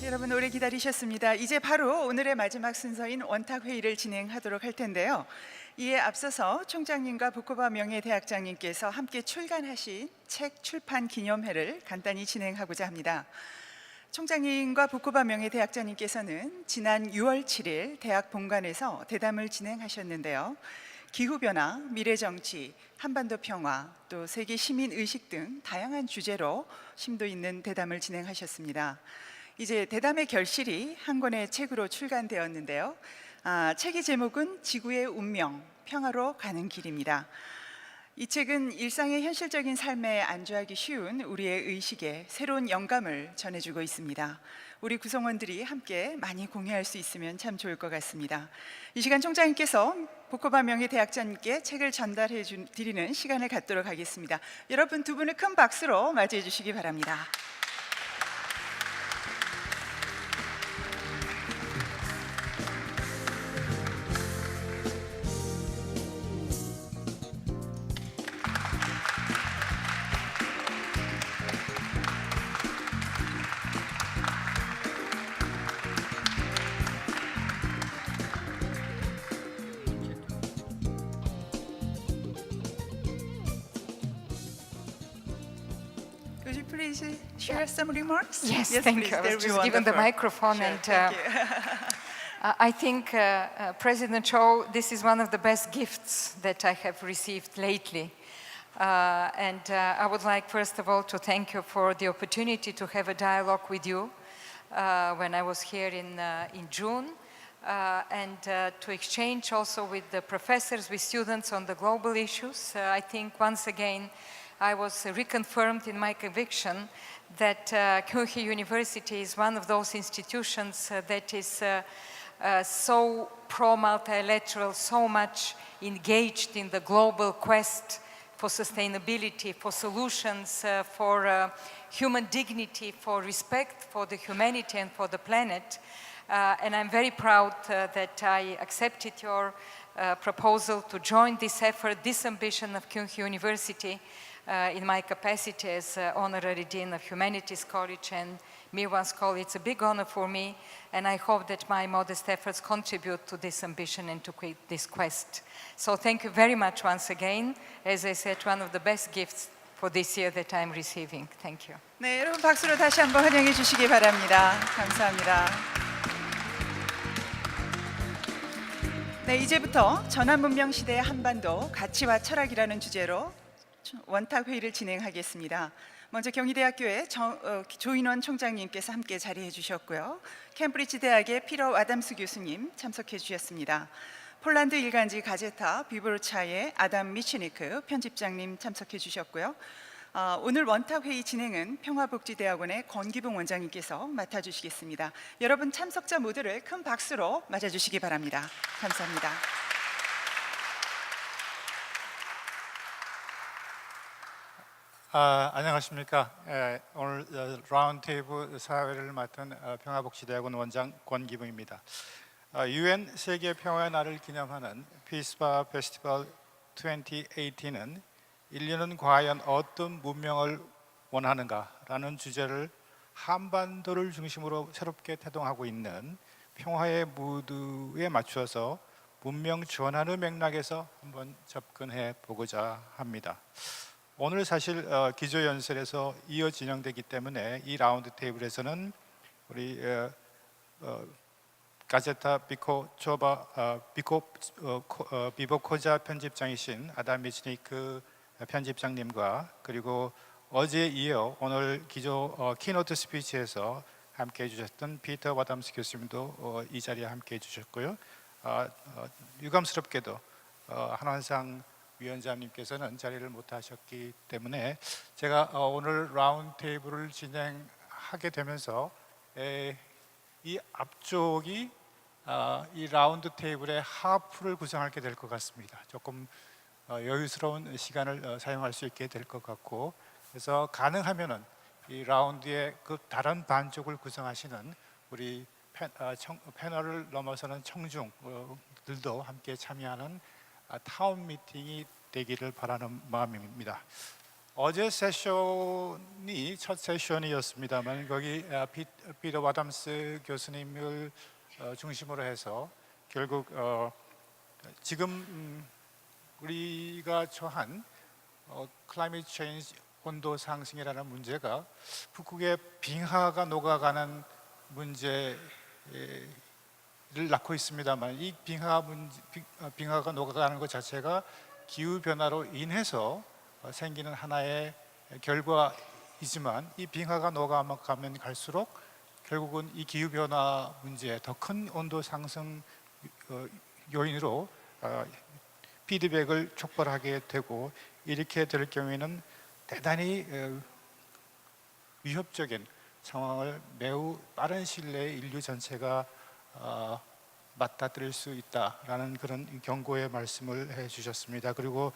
여러분 오래 기다리셨습니다. 이제 바로 오늘의 마지막 순서인 원탁 회의를 진행하도록 할 텐데요. 이에 앞서서 총장님과 부코바 명예대학장님께서 함께 출간하신 책 출판 기념회를 간단히 진행하고자 합니다. 총장님과 부코바 명예대학장님께서는 지난 6월 7일 대학 본관에서 대담을 진행하셨는데요. 기후변화, 미래정치, 한반도 평화, 또 세계 시민의식 등 다양한 주제로 심도 있는 대담을 진행하셨습니다. 이제 대담의 결실이 한 권의 책으로 출간되었는데요. 책의 제목은 지구의 운명, 평화로 가는 길입니다. 이 책은 일상의 현실적인 삶에 안주하기 쉬운 우리의 의식에 새로운 영감을 전해주고 있습니다. 우리 구성원들이 함께 많이 공유할 수 있으면 참 좋을 것 같습니다. 이 시간 총장님께서 부코바 명예대학장님께 책을 전달해 드리는 시간을 갖도록 하겠습니다. 여러분 두 분을 큰 박수로 맞이해 주시기 바랍니다. Could you please share some remarks? Yes, thank please. you. I That was would be just given the wonderful. microphone, Sure, and thank you. I think, President Cho, this is one of the best gifts that I have received lately. I would like, first of all, to thank you for the opportunity to have a dialogue with you when I was here in June, and to exchange also with the professors, with students on the global issues. I think once again, I was reconfirmed in my conviction that Kyunhee University is one of those institutions that is so pro-multilateral, so much engaged in the global quest for sustainability, for solutions, for human dignity, for respect for the humanity and for the planet. And I'm very proud that I accepted your proposal to join this effort, this ambition of Kyunhee University in my capacity as Honorary Dean of Humanities College and Mirwan's College. It's a big honor for me, and I hope that my modest efforts contribute to this ambition and to this quest. So thank you very much once again. As I said, one of the best gifts for this year that I'm receiving. Thank you. 네, 여러분 박수로 다시 한번 환영해 주시기 바랍니다. 감사합니다. 네, 이제부터 전환문명 시대의 한반도 가치와 철학이라는 주제로 원탁 회의를 진행하겠습니다. 먼저 경희대학교의 조인원 총장님께서 함께 자리해 주셨고요. 캠브리지 대학의 피터 아담스 교수님 참석해 주셨습니다. 폴란드 일간지 가제타 비보르차의 아담 미치니크 편집장님 참석해 주셨고요. 오늘 원탁 회의 진행은 평화복지대학원의 권기붕 원장님께서 맡아주시겠습니다. 여러분 참석자 모두를 큰 박수로 맞아주시기 바랍니다. 감사합니다. 안녕하십니까. 오늘 라운드 테이블 사회를 맡은 평화복지대학원 원장 권기붕입니다. UN 세계 평화의 날을 기념하는 피스바 페스티벌 2018은 인류는 과연 어떤 문명을 원하는가라는 주제를 한반도를 중심으로 새롭게 태동하고 있는 평화의 무드에 맞추어서 문명 전환의 맥락에서 한번 접근해 보고자 합니다. 오늘 사실 기조연설에서 이어 진행되기 때문에 이 라운드 테이블에서는 우리 가제타 비보코자 편집장이신 아담 미치니크 편집장님과 그리고 어제에 이어 오늘 기조 키노트 스피치에서 함께 해주셨던 피터 와담스 교수님도 이 자리에 함께 해주셨고요. 유감스럽게도 한환상 위원장님께서는 자리를 못하셨기 때문에 제가 오늘 라운드 테이블을 진행하게 되면서 이 앞쪽이 이 라운드 테이블의 하프를 구성하게 될 것 같습니다. 조금 여유스러운 시간을 사용할 수 있게 될 것 같고, 그래서 가능하면은 이 라운드의 그 다른 반쪽을 구성하시는 우리 패널을 넘어서는 청중들도 함께 참여하는 타운 미팅이 되기를 바라는 마음입니다. 어제 세션이 첫 세션이었습니다만 거기 피터 와담스 교수님을 중심으로 해서 결국 지금 우리가 처한 클라이밋 체인지 온도 상승이라는 문제가 북극의 빙하가 녹아가는 문제를 낳고 있습니다만 이 빙하가 녹아가는 것 자체가 기후 변화로 인해서 생기는 하나의 결과이지만 이 빙하가 녹아가면 갈수록 결국은 이 기후 변화 문제, 더 큰 온도 상승 요인으로 피드백을 촉발하게 되고 이렇게 될 경우에는 대단히 위협적인 상황을 매우 빠른 시일 내에 인류 전체가 맞닥뜨릴 수 있다라는 그런 경고의 말씀을 해주셨습니다. 그리고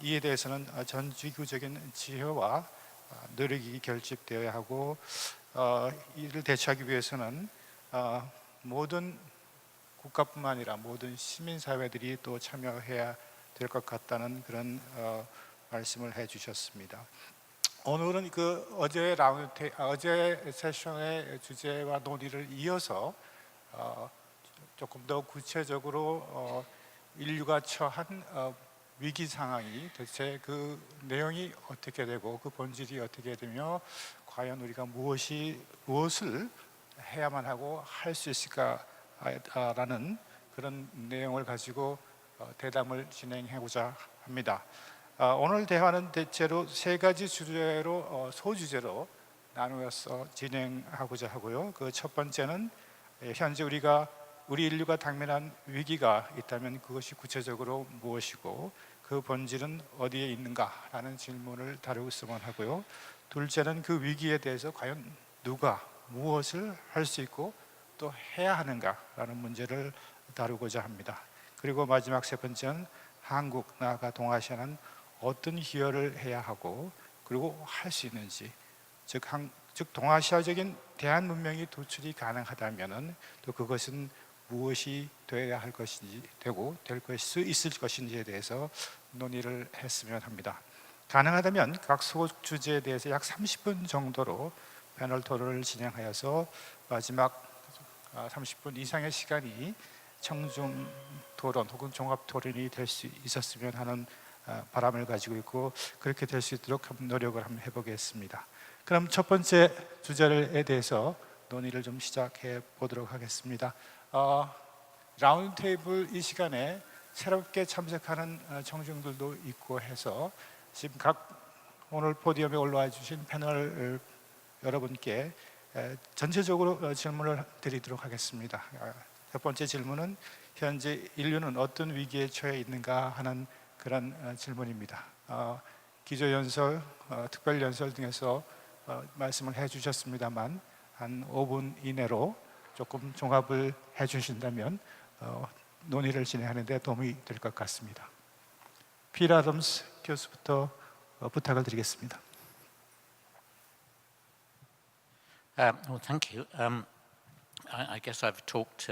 이에 대해서는 전 지구적인 지혜와 노력이 결집되어야 하고 이를 대처하기 위해서는 모든 국가뿐만 아니라 모든 시민사회들이 또 참여해야 될 것 같다는 그런 말씀을 해주셨습니다. 오늘은 어제 세션의 주제와 논의를 이어서 조금 더 구체적으로 인류가 처한 위기 상황이 대체 그 내용이 어떻게 되고 그 본질이 어떻게 되며 과연 우리가 무엇을 해야만 하고 할 수 있을까라는 그런 내용을 가지고 대담을 진행하고자 합니다. 오늘 대화는 대체로 세 가지 주제로 소주제로 나누어서 진행하고자 하고요. 그 첫 번째는 현재 우리 인류가 당면한 위기가 있다면 그것이 구체적으로 무엇이고 그 본질은 어디에 있는가라는 질문을 다루고서만 하고요. 둘째는 그 위기에 대해서 과연 누가 무엇을 할 수 있고 또 해야 하는가라는 문제를 다루고자 합니다. 그리고 마지막 세 번째는 한국 나아가 동아시아는 어떤 기여를 해야 하고 그리고 할 수 있는지, 즉 동아시아적인 대한 문명이 도출이 가능하다면은 또 그것은 무엇이 되어야 할 것인지 되고 될 수 있을 것인지에 대해서 논의를 했으면 합니다. 가능하다면 각 소극 주제에 대해서 약 30분 정도로 패널 토론을 진행하여서 마지막 30분 이상의 시간이 청중 토론 혹은 종합 토론이 될 수 있었으면 하는 바람을 가지고 있고 그렇게 될 수 있도록 노력을 한번 해보겠습니다. 그럼 첫 번째 주제에 대해서 논의를 좀 시작해 보도록 하겠습니다. 라운드 테이블 이 시간에 새롭게 참석하는 청중들도 있고 해서 지금 오늘 포디움에 올라와 주신 패널 여러분께 전체적으로 질문을 드리도록 하겠습니다. 첫 번째 질문은 현재 인류는 어떤 위기에 처해 있는가 하는 그런 질문입니다. 기조연설, 특별연설 등에서 말씀을 해주셨습니다만 한 5분 이내로 조금 종합을 해주신다면 논의를 진행하는 데 도움이 될 것 같습니다. 필 아담스 교수부터 부탁을 드리겠습니다. Well, thank you. I guess I've talked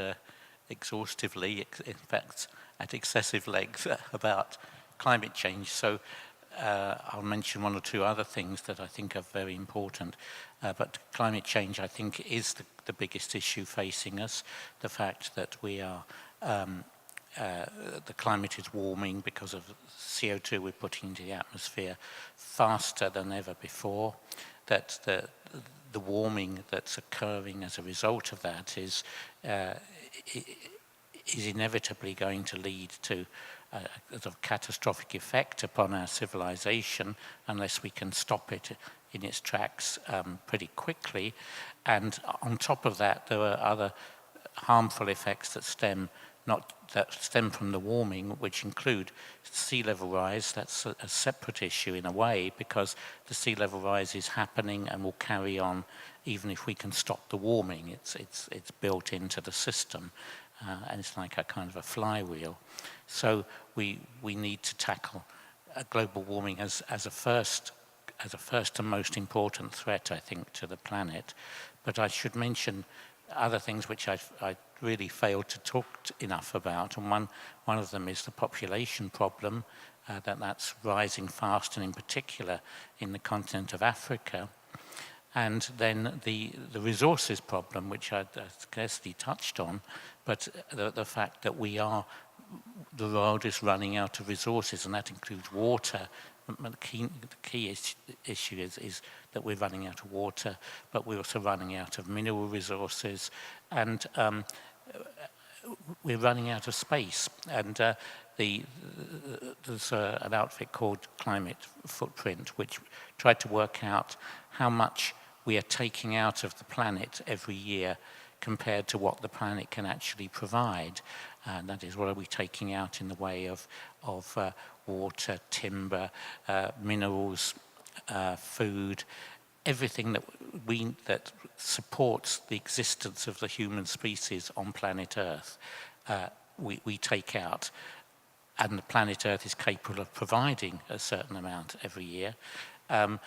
exhaustively, in fact, at excessive length about climate change. So I'll mention one or two other things that I think are very important. But climate change, I think, is the biggest issue facing us. The fact that we are the climate is warming because of CO2 we're putting into the atmosphere faster than ever before. That the warming that's occurring as a result of that is inevitably going to lead to a sort of catastrophic effect upon our civilization unless we can stop it in its tracks pretty quickly. And on top of that, there are other harmful effects that stem from the warming, which include sea level rise. That's a separate issue in a way, because the sea level rise is happening and will carry on even if we can stop the warming. It's built into the system, and it's like a kind of a flywheel. So we need to tackle global warming as a first and most important threat, I think, to the planet. But I should mention other things which I really failed to talk enough about, and one of them is the population problem. that's rising fast, and in particular in the continent of Africa. And then the resources problem, which I scarcely touched on, but the fact that the world is running out of resources, and that includes water. The key issue is that we're running out of water, but we're also running out of mineral resources, and we're running out of space. And there's an outfit called Climate Footprint, which tried to work out how much we are taking out of the planet every year compared to what the planet can actually provide. And that is, what are we taking out in the way of water, timber, minerals, food, everything that supports the existence of the human species on planet Earth, we take out. And the planet Earth is capable of providing a certain amount every year. And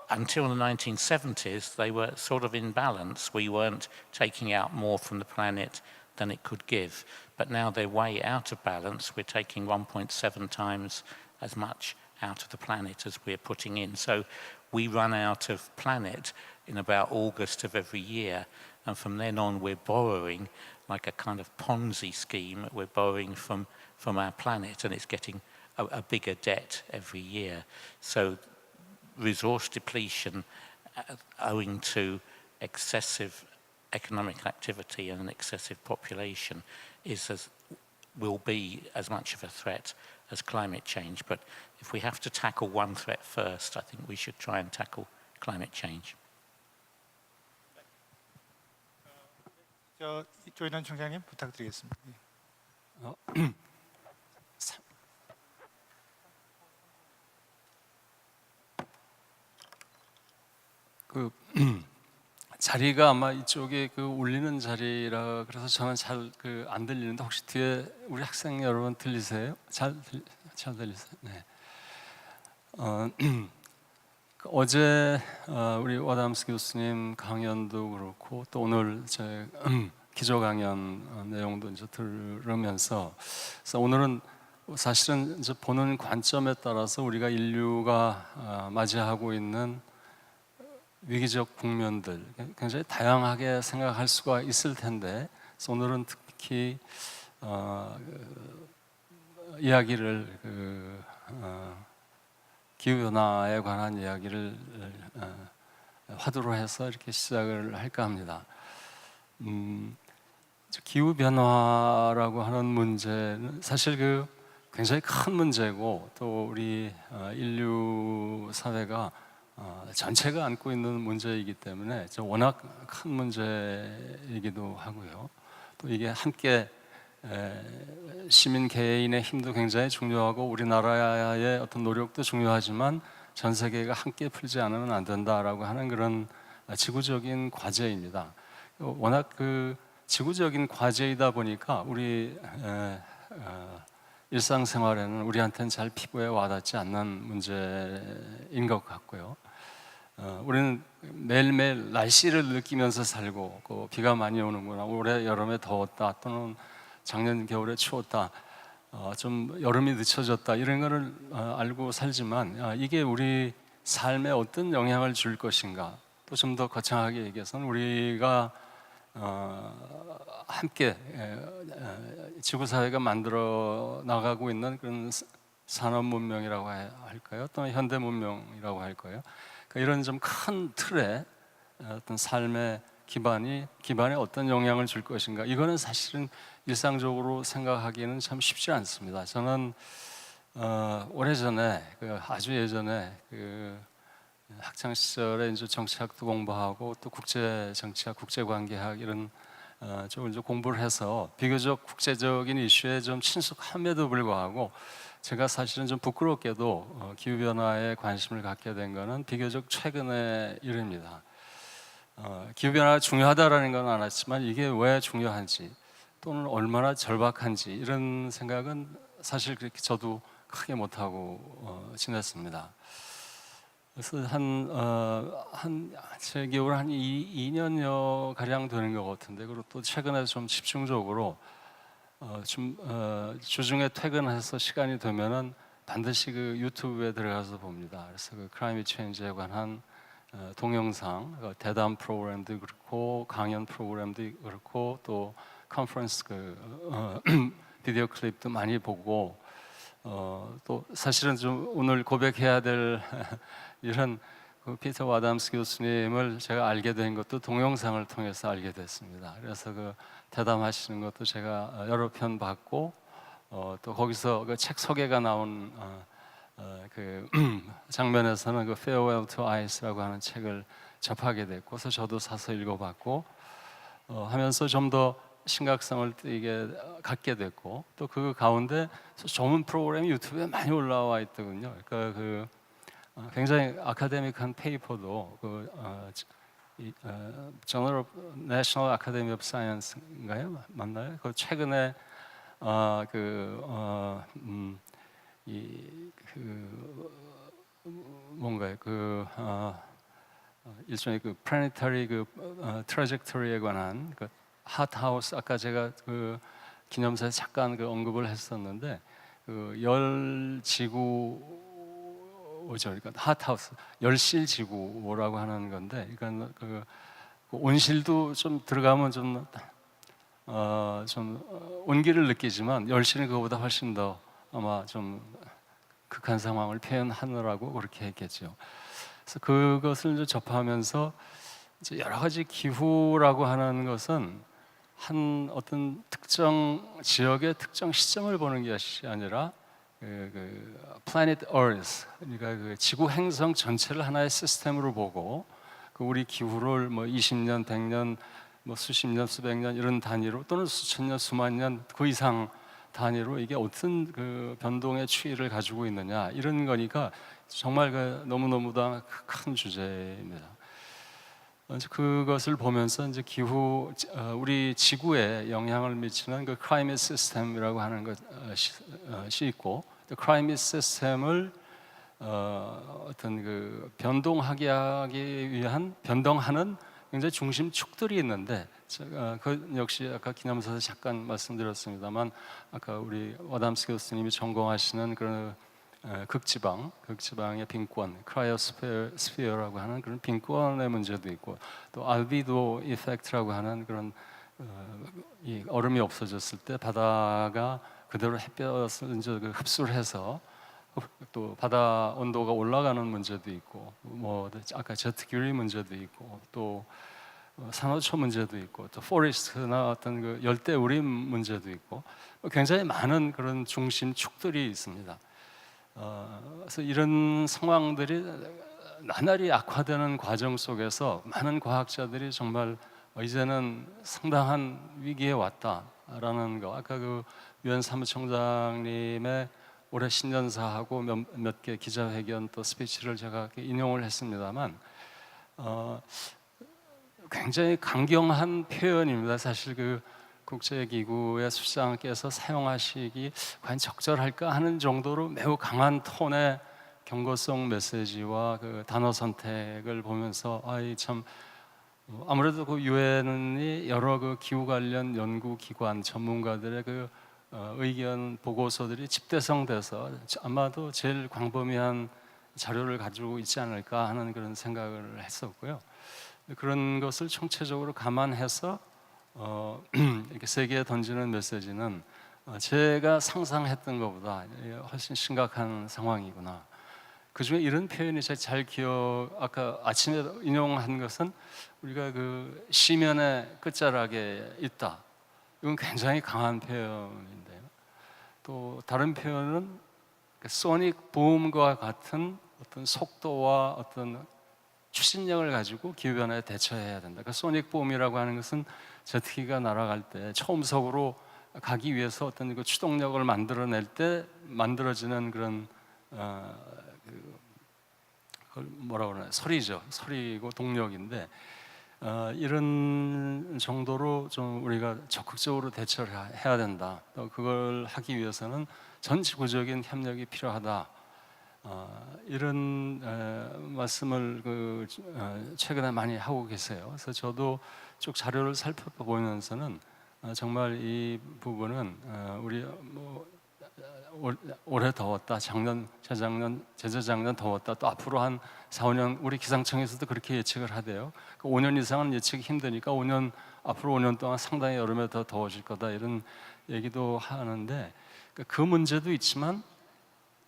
until the 1970s, they were sort of in balance. We weren't taking out more from the planet than it could give. But now they're way out of balance. We're taking 1.7 times as much out of the planet as we're putting in. So we run out of planet in about August of every year. And from then on, we're borrowing like a kind of Ponzi scheme. We're borrowing from our planet, and it's getting a bigger debt every year. So resource depletion owing to excessive economic activity and an excessive population will be as much of a threat as climate change. But if we have to tackle one threat first, I think we should try and tackle climate change. 조인원 총장님 부탁드리겠습니다. 그 자리가 아마 이쪽에 그 울리는 자리라 그래서 저는 잘 안 들리는데 혹시 뒤에 우리 학생 여러분 들리세요? 잘 들리세요? 네. 어제 우리 와담스 교수님 강연도 그렇고 또 오늘 제 기조 강연 내용도 이제 들으면서 그래서 오늘은 사실은 이제 보는 관점에 따라서 우리가 인류가 맞이하고 있는 위기적 국면들 굉장히 다양하게 생각할 수가 있을 텐데 그래서 오늘은 특히 이야기를 기후변화에 관한 이야기를 화두로 해서 이렇게 시작을 할까 합니다. 기후변화라고 하는 문제는 사실 굉장히 큰 문제고 또 우리 인류 사회가 전체가 안고 있는 문제이기 때문에 워낙 큰 문제이기도 하고요. 또 이게 함께 시민 개인의 힘도 굉장히 중요하고 우리나라의 어떤 노력도 중요하지만 전 세계가 함께 풀지 않으면 안 된다라고 하는 그런 지구적인 과제입니다. 워낙 지구적인 과제이다 보니까 우리 일상생활에는 우리한테는 잘 피부에 와닿지 않는 문제인 것 같고요. 우리는 매일매일 날씨를 느끼면서 살고 비가 많이 오는구나, 올해 여름에 더웠다 또는 작년 겨울에 추웠다, 좀 여름이 늦춰졌다 이런 거를 알고 살지만 이게 우리 삶에 어떤 영향을 줄 것인가, 또 좀 더 거창하게 얘기해서는 우리가 함께 지구사회가 만들어 나가고 있는 그런 산업 문명이라고 할까요? 또는 현대 문명이라고 할까요? 그러니까 이런 좀 큰 틀에 어떤 삶의 기반에 어떤 영향을 줄 것인가, 이거는 사실은 일상적으로 생각하기에는 참 쉽지 않습니다. 저는 오래전에 아주 예전에 학창 시절에 이제 정치학도 공부하고 또 국제 정치학, 국제관계학 이런 쪽을 이제 공부를 해서 비교적 국제적인 이슈에 좀 친숙함에도 불구하고 제가 사실은 좀 부끄럽게도 기후 변화에 관심을 갖게 된 거는 비교적 최근의 일입니다. 기후 변화가 중요하다라는 건 알았지만 이게 왜 중요한지 또는 얼마나 절박한지 이런 생각은 사실 그렇게 저도 크게 못 하고 지냈습니다. 그래서 제 기억으로 한 2년여 가량 되는 것 같은데, 그리고 또 최근에 좀 집중적으로 주중에 퇴근해서 시간이 되면은 반드시 그 유튜브에 들어가서 봅니다. 그래서 그 클라이밋 체인지에 관한 동영상, 대담 프로그램도 그렇고 강연 프로그램도 그렇고 또 컨퍼런스 비디오 클립도 많이 보고 또 사실은 좀 오늘 고백해야 될 이런 그 피터 와담스 교수님을 제가 알게 된 것도 동영상을 통해서 알게 됐습니다. 그래서 그 대담하시는 것도 제가 여러 편 봤고 또 거기서 그 책 소개가 나온 그 장면에서는 그 Farewell to Ice라고 하는 책을 접하게 됐고, 그래서 저도 사서 읽어봤고 하면서 좀 더 심각성을 이게 갖게 됐고, 또 그 가운데 좋은 프로그램이 유튜브에 많이 올라와 있더군요. 그러니까 그 굉장히 아카데믹한 페이퍼도 Journal of National Academy of Science인가요? 맞나요? 그 최근에 뭔가요? 일종의 그 플래니터리 트래젝토리에 관한 그 핫하우스, 아까 제가 그 기념사에 잠깐 그 언급을 했었는데 그 열 지구 그러니까 핫하우스 열실 지구라고 하는 건데, 그러니까 그 온실도 좀 들어가면 좀 온기를 느끼지만 열실은 그거보다 훨씬 더 아마 좀 극한 상황을 표현하느라고 그렇게 했겠죠. 그래서 그것을 이제 접하면서 이제 여러 가지 기후라고 하는 것은 한 어떤 특정 지역의 특정 시점을 보는 것이 아니라 planet Earth, 그러니까 그 지구 행성 전체를 하나의 시스템으로 보고 그 우리 기후를 뭐 20년, 100년, 뭐 수십 년, 수백 년 이런 단위로 또는 수천 년, 수만 년 그 이상 단위로 이게 어떤 그 변동의 추이를 가지고 있느냐 이런 거니까 정말 그 너무너무나 큰 주제입니다. 그것을 보면서 이제 기후 우리 지구에 영향을 미치는 그 클라이밋 시스템이라고 하는 것이 있고, 또 클라이밋 시스템을 어떤 그 변동하기 위한 변동하는 굉장히 중심축들이 있는데, 제가 그 역시 아까 기념사에서 잠깐 말씀드렸습니다만 아까 우리 와담스 교수님이 전공하시는 그런 극지방의 빈권, 크라이오스피어라고 하는 그런 빈권의 문제도 있고, 또 알비도 이펙트라고 하는 그런 이 얼음이 없어졌을 때 바다가 그대로 햇볕을 이제 흡수를 해서 또 바다 온도가 올라가는 문제도 있고, 뭐 아까 제트기류 문제도 있고, 또 산호초 문제도 있고, 또 포레스트나 어떤 그 열대우림 문제도 있고, 굉장히 많은 그런 중심축들이 있습니다. 그래서 이런 상황들이 나날이 악화되는 과정 속에서 많은 과학자들이 정말 이제는 상당한 위기에 왔다라는 거, 아까 그 유엔 사무총장님의 올해 신년사하고 몇 개 기자회견 또 스피치를 제가 인용을 했습니다만 굉장히 강경한 표현입니다. 사실 그 국제기구의 수장께서 사용하시기 과연 적절할까 하는 정도로 매우 강한 톤의 경고성 메시지와 그 단어 선택을 보면서 참 아무래도 그 유엔이 여러 그 기후 관련 연구 기관 전문가들의 그 의견 보고서들이 집대성돼서 아마도 제일 광범위한 자료를 가지고 있지 않을까 하는 그런 생각을 했었고요. 그런 것을 총체적으로 감안해서 이렇게 세계에 던지는 메시지는 제가 상상했던 것보다 훨씬 심각한 상황이구나. 그중에 이런 표현이 제가 잘 아까 아침에 인용한 것은 우리가 그 시면의 끝자락에 있다. 이건 굉장히 강한 표현인데요. 또 다른 표현은 소닉 붐과 같은 어떤 속도와 어떤 추진력을 가지고 기후변화에 대처해야 된다. 그러니까 소닉 붐이라고 하는 것은 제트기가 날아갈 때 초음속으로 가기 위해서 어떤 그 추동력을 만들어낼 때 만들어지는 그런 그걸 뭐라고 그러나 소리죠. 소리고 동력인데 이런 정도로 좀 우리가 적극적으로 대처를 해야 된다. 또 그걸 하기 위해서는 전 지구적인 협력이 필요하다. 이런 말씀을 최근에 많이 하고 계세요. 그래서 저도 쭉 자료를 살펴보면서는 정말 이 부분은 우리 올해 더웠다, 재작년 더웠다, 또 앞으로 한 4, 5년 우리 기상청에서도 그렇게 예측을 하대요. 5년 이상은 예측이 힘드니까 앞으로 5년 동안 상당히 여름에 더 더워질 거다 이런 얘기도 하는데 그 문제도 있지만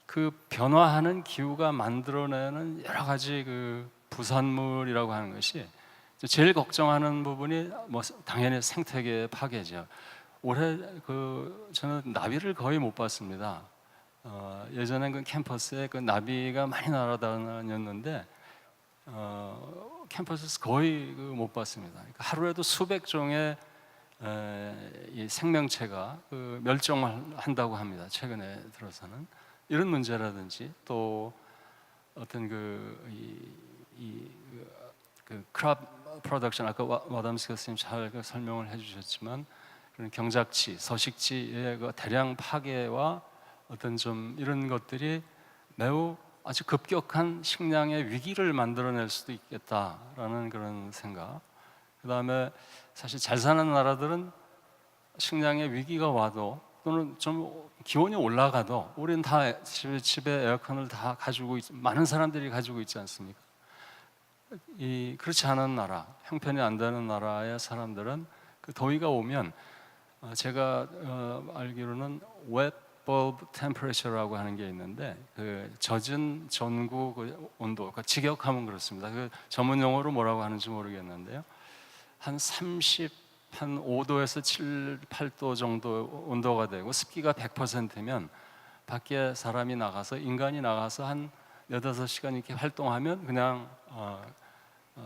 그 변화하는 기후가 만들어내는 여러 가지 그 부산물이라고 하는 것이 제일 걱정하는 부분이 당연히 생태계 파괴죠. 올해 저는 나비를 거의 못 봤습니다. 예전엔 그 캠퍼스에 그 나비가 많이 날아다녔는데 캠퍼스에서 거의 못 봤습니다. 그러니까 하루에도 수백 종의 이 생명체가 멸종한다고 합니다. 최근에 들어서는 이런 문제라든지 또 어떤 크롭 프로덕션 아까 와담스 교수님 잘 설명을 해주셨지만 그런 경작지, 서식지의 대량 파괴와 어떤 좀 이런 것들이 매우 아주 급격한 식량의 위기를 만들어낼 수도 있겠다라는 그런 생각. 그다음에 사실 잘 사는 나라들은 식량의 위기가 와도 또는 좀 기온이 올라가도 우리는 다 집에 에어컨을 다 많은 사람들이 가지고 있지 않습니까? 그렇지 않은 나라, 형편이 안 되는 나라의 사람들은 그 더위가 오면 제가 알기로는 wet bulb temperature라고 하는 게 있는데 그 젖은 전구 온도, 직역하면 그렇습니다. 그 전문 용어로 뭐라고 하는지 모르겠는데요. 한 5도에서 7, 8도 정도 온도가 되고 습기가 100%면 밖에 인간이 나가서 한 4-5시간 이렇게 활동하면 그냥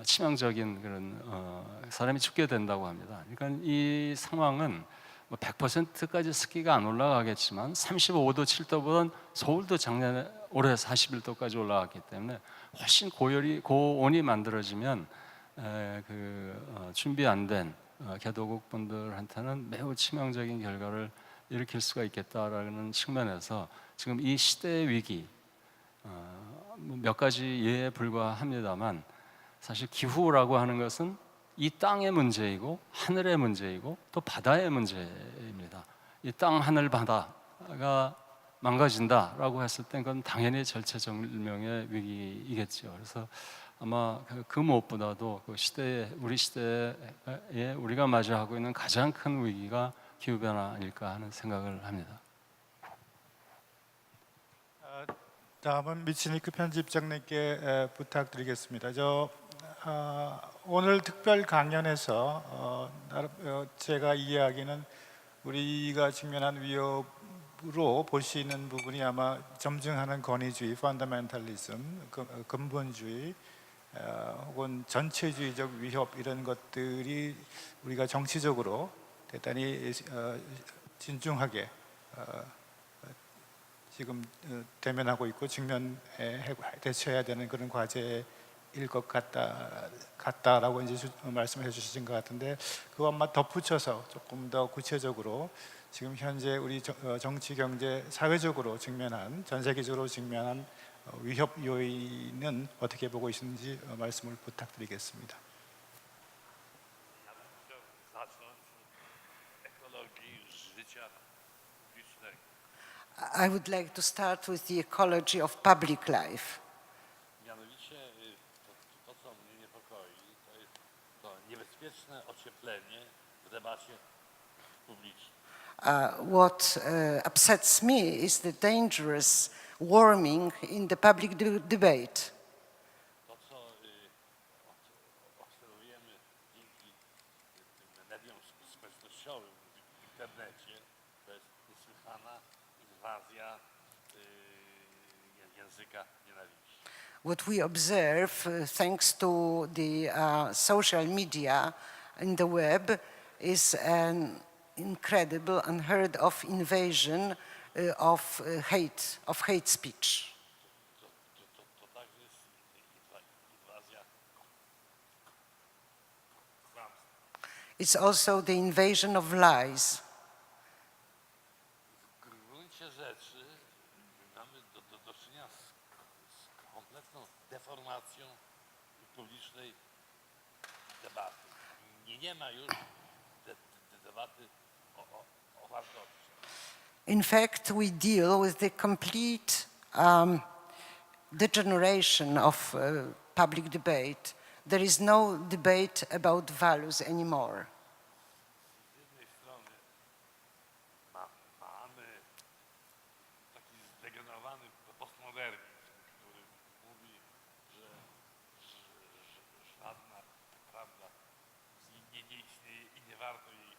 치명적인 그런 사람이 죽게 된다고 합니다. 그러니까 이 상황은 100%까지 습기가 안 올라가겠지만 35도, 7도보다는 서울도 올해 41도까지 올라갔기 때문에 훨씬 고온이 만들어지면 준비 안 된 개도국 분들한테는 매우 치명적인 결과를 일으킬 수가 있겠다라는 측면에서 지금 이 시대의 위기 몇 가지 예에 불과합니다만 사실 기후라고 하는 것은 이 땅의 문제이고 하늘의 문제이고 또 바다의 문제입니다. 이 땅, 하늘, 바다가 망가진다라고 했을 땐 그건 당연히 절체절명의 위기이겠죠. 그래서 아마 그 무엇보다도 우리 시대에 우리가 마주하고 있는 가장 큰 위기가 기후 변화 아닐까 하는 생각을 합니다. 다음은 미치니크 편집장님께 부탁드리겠습니다. 오늘 특별 강연에서 제가 이야기는 우리가 직면한 위협으로 보시는 부분이 아마 점증하는 권위주의, 펀더멘탈리즘, 근본주의, 혹은 전체주의적 위협 이런 것들이 우리가 정치적으로 대단히 진중하게 지금 대면하고 있고 대처해야 되는 그런 과제일 것 같다라고 이제 말씀해 주신 것 같은데 그것만 덧붙여서 조금 더 구체적으로 지금 현재 우리 정치, 경제, 사회적으로 전 세계적으로 직면한 위협 요인은 어떻게 보고 있는지 말씀을 부탁드리겠습니다. I would like to start with the ecology of public life. Mianowicie to, co mnie niepokoi, to jest to niebezpieczne ocieplenie w debacie publicznej. What upsets me is the dangerous warming in the public debate. To, co obserwujemy dzięki tym mediom społecznościowym w internecie, to jest niesłychana inwazja języka nienawiści. What we observe, thanks to the social media and the web, is an incredible, unheard of invasion of hate speech. To także jest inwazja kłamstwa. It's also the invasion of lies. W gruncie rzeczy mamy do czynienia z kompletną deformacją publicznej debaty. Nie ma już debaty o wartościach. In fact, we deal with the complete degeneration of public debate. There is no debate about values anymore. Z jednej strony mamy taki zdegenerowany postmodernizm, który mówi, że żadna prawda nie istnieje i nie warto jej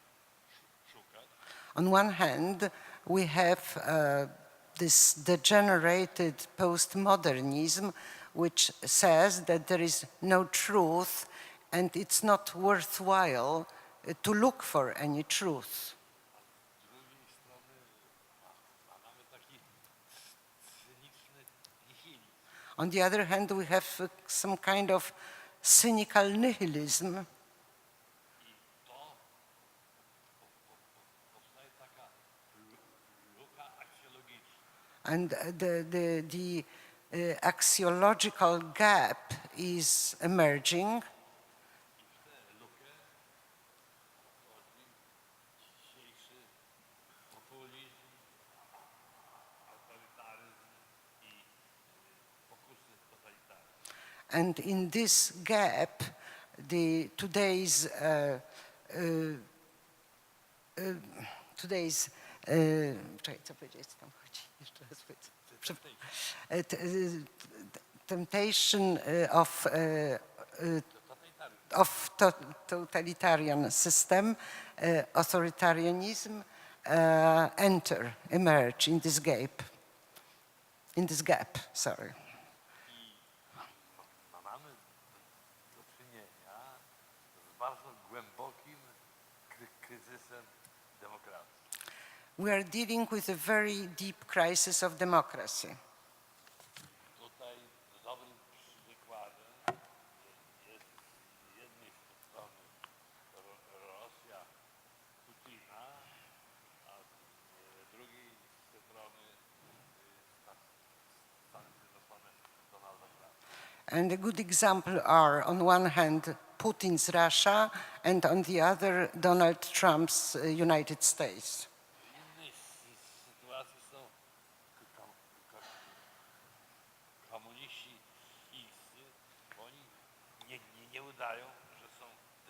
szukać. On one hand, we have this degenerated postmodernism, which says that there is no truth and it's not worthwhile to look for any truth. Z drugiej strony mamy taki cyniczny nihilizm. On the other hand, we have some kind of cynical nihilism, I to powstaje taka luka aksjologiczna. and the axiological gap is emerging. I w tę lukę wchodzi dzisiejszy populizm, autorytaryzm i pokusy totalitarne. And in this gap, czekaj, co powiedzieć, co tam chodzi? Jeszcze raz powiedz. Temptation of totalitarian system, authoritarianism emerge in this gap, sorry. Mamy do czynienia z bardzo głębokim kryzysem demokracji. We are dealing with a very deep crisis of democracy. Tutaj dobrym przykładem jest z jednej strony Rosja Putina, a z drugiej strony Stany Zjednoczone Donalda Trumpa. And a good example are, on one hand, Putin's Russia, and on the other, Donald Trump's United States. W innej sytuacji są komuniści chińscy, bo oni nie udają, że są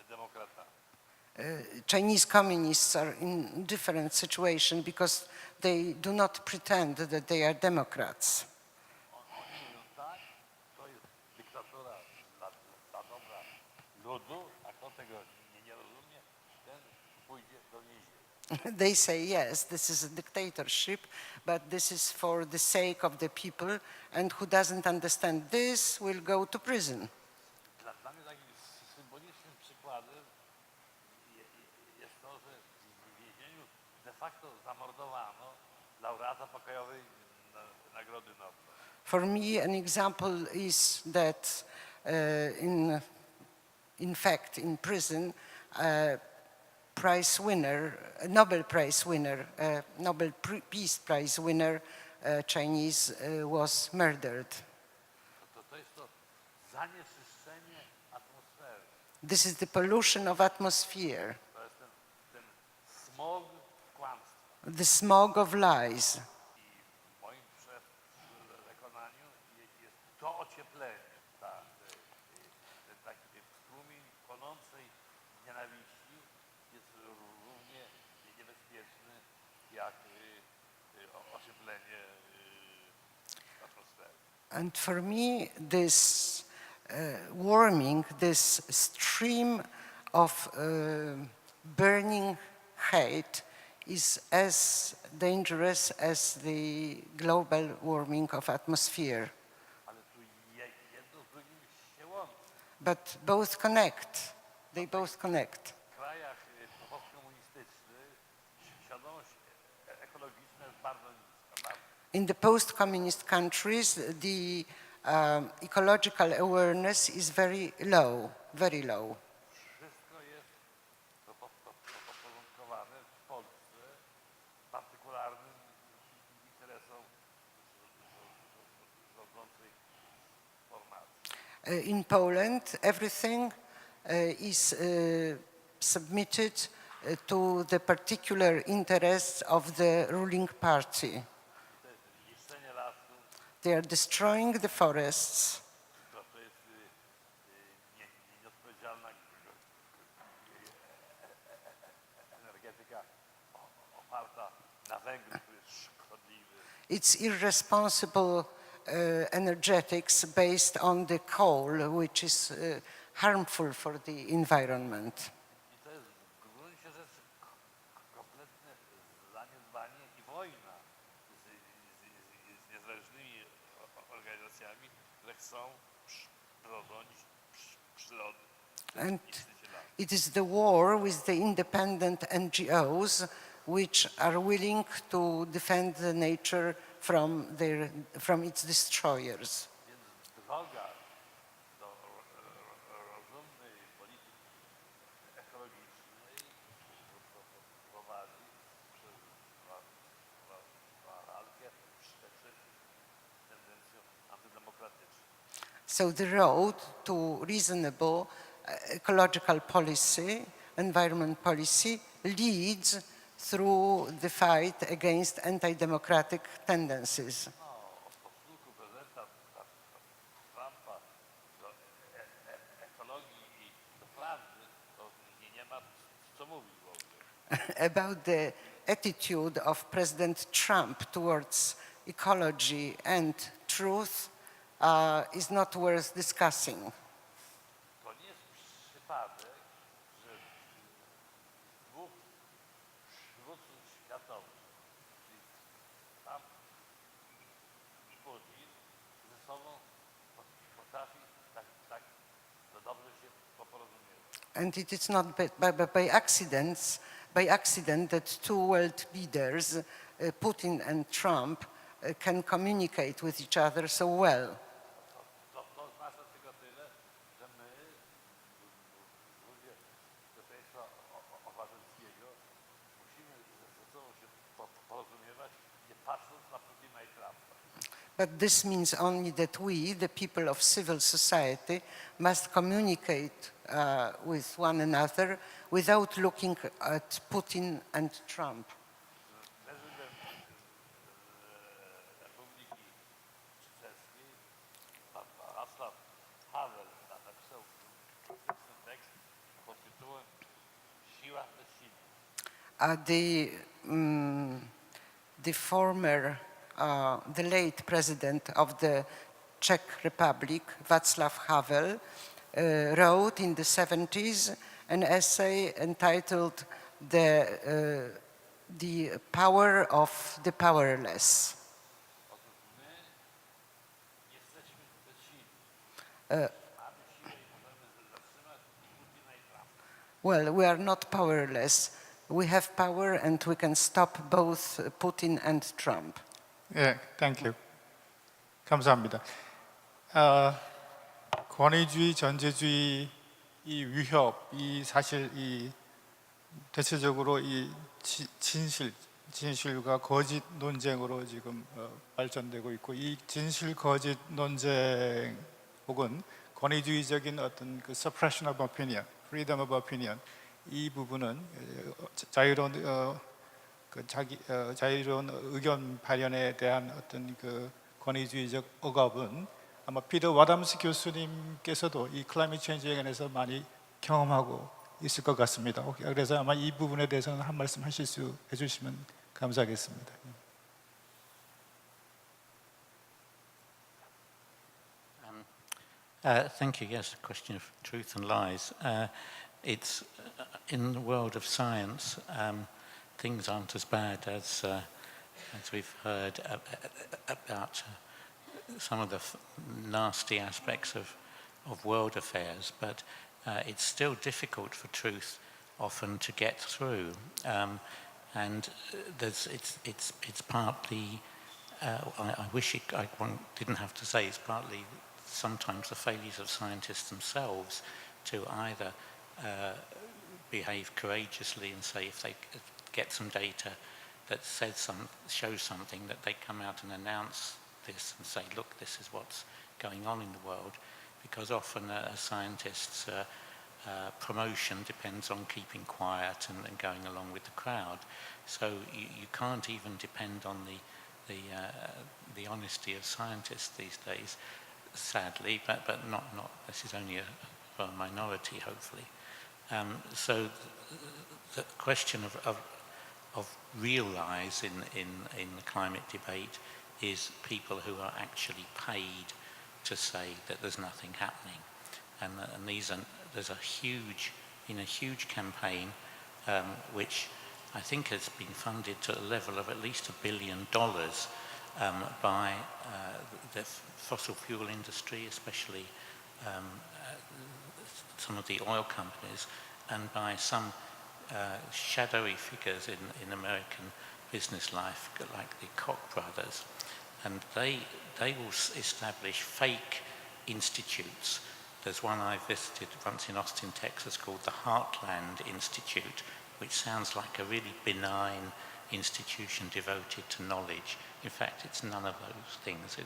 demokratami. Chinese communists are in different situation because they do not pretend that they are democrats. Oni mówią tak, to jest dyktatura dla dobra ludu, a kto tego nie rozumie, ten pójdzie do więzienia. They say, yes, this is a dictatorship, but this is for the sake of the people, and who doesn't understand this will go to prison. Dla mnie takim symbolicznym przykładem jest to, że w więzieniu de facto zamordowano laureata pokojowej Nagrody Nobla. For me, an example is that in fact, in prison, Nobel Prize winner, Nobel Peace Prize winner, Chinese, was murdered. To jest to zanieczyszczenie atmosfery. This is the pollution of atmosphere, To jest ten smog kłamstwa. the smog of lies. I w moim przekonaniu jest to ocieplenie, ten taki strumień płonącej nienawiści jest równie niebezpieczny jak ocieplenie atmosfery. And for me, this warming, this stream of burning hate is as dangerous as the global warming of atmosphere. Ale tu jedno z drugim się łączy. But both connect. They both connect. W krajach postkomunistycznych świadomość ekologiczna jest bardzo niska. In the post-communist countries, the ecological awareness is very low, very low. Wszystko jest podporządkowane w Polsce partykularnym interesom rządzącej formacji. In Poland, everything is submitted to the particular interests of the ruling party. Niszczenie lasu, They are destroying the forests. to jest nieodpowiedzialna energetyka oparta na węglu, który jest szkodliwy. It's irresponsible energetics based on the coal, which is harmful for the environment. I to jest w gruncie rzeczy kompletne zaniedbanie i wojna z niezależnymi organizacjami, które chcą przeprowadzić przyrody. And it is the war with the independent NGOs which are willing to defend the nature from its destroyers. Więc droga do rozumnej polityki ekologicznej prowadzi przez walkę przed tendencją antydemokratyczną. So the road to reasonable ecological policy, environment policy, leads through the fight against anti-democratic tendencies. No, o stosunku prezydenta Trumpa do ekologii i do prawdy to nie ma co mówić w ogóle. About the attitude of President Trump towards ecology and truth is not worth discussing. To nie jest przypadek, że dwóch przywódców światowych, czyli Trump i Putin, ze sobą potrafi tak dobrze się porozumiewać. And it is not by accident that two world leaders, Putin and Trump, can communicate with each other so well. To znaczy tylko tyle, że my, ludzie społeczeństwa obywatelskiego, musimy ze sobą się porozumiewać, nie patrząc na Putina i Trumpa. But this means only that we, the people of civil society, must communicate with one another without looking at Putin and Trump. Prezydent Republiki Czeskiej, pan Václav Havel, napisał fantastyczny tekst pod tytułem Siła bez siły. The late president of the Czech Republic, Václav Havel, wrote in the 70s an essay entitled The Power of the Powerless. Otóż my jesteśmy bez siły. Mamy siłę i możemy zatrzymać i Putina i Trumpa. Well, we are not powerless. We have power and we can stop both Putin and Trump. 예, 땡큐. 감사합니다. 권위주의, 전제주의 이 위협, 이 사실 이 대체적으로 이 진실과 거짓 논쟁으로 지금 발전되고 있고, 이 진실 거짓 논쟁 혹은 권위주의적인 어떤 그 suppression of opinion, freedom of opinion, 이 부분은 자유로운 자유로운 의견 발현에 대한 어떤 그 권위주의적 억압은 아마 피터 와담스 교수님께서도 이 클라이밋 체인지에 관해서 많이 경험하고 있을 것 같습니다. 그래서 아마 이 부분에 대해서는 한 말씀 해주시면 감사하겠습니다. Thank you. Yes, the question of truth and lies. It's in the world of science. Things aren't as bad as we've heard about some of the nasty aspects of world affairs, but it's still difficult for truth often to get through, and it's partly. I wish I didn't have to say it's partly sometimes the failures of scientists themselves to either behave courageously and say if they get some data that shows something, that they come out and announce this and say, look, this is what's going on in the world, because often as scientists promotion depends on keeping quiet and going along with the crowd. So you can't even depend on the honesty of scientists these days, sadly, but not this is only a minority, hopefully. So the question of real lies in the climate debate is people who are actually paid to say that there's nothing happening, and there's a huge campaign which I think has been funded to a level of at least $1 billion by the fossil fuel industry, especially some of the oil companies, and by some shadowy figures in American business life, like the Koch brothers. And they will establish fake institutes. There's one I visited once in Austin, Texas, called the Heartland Institute, which sounds like a really benign institution devoted to knowledge. In fact, it's none of those things.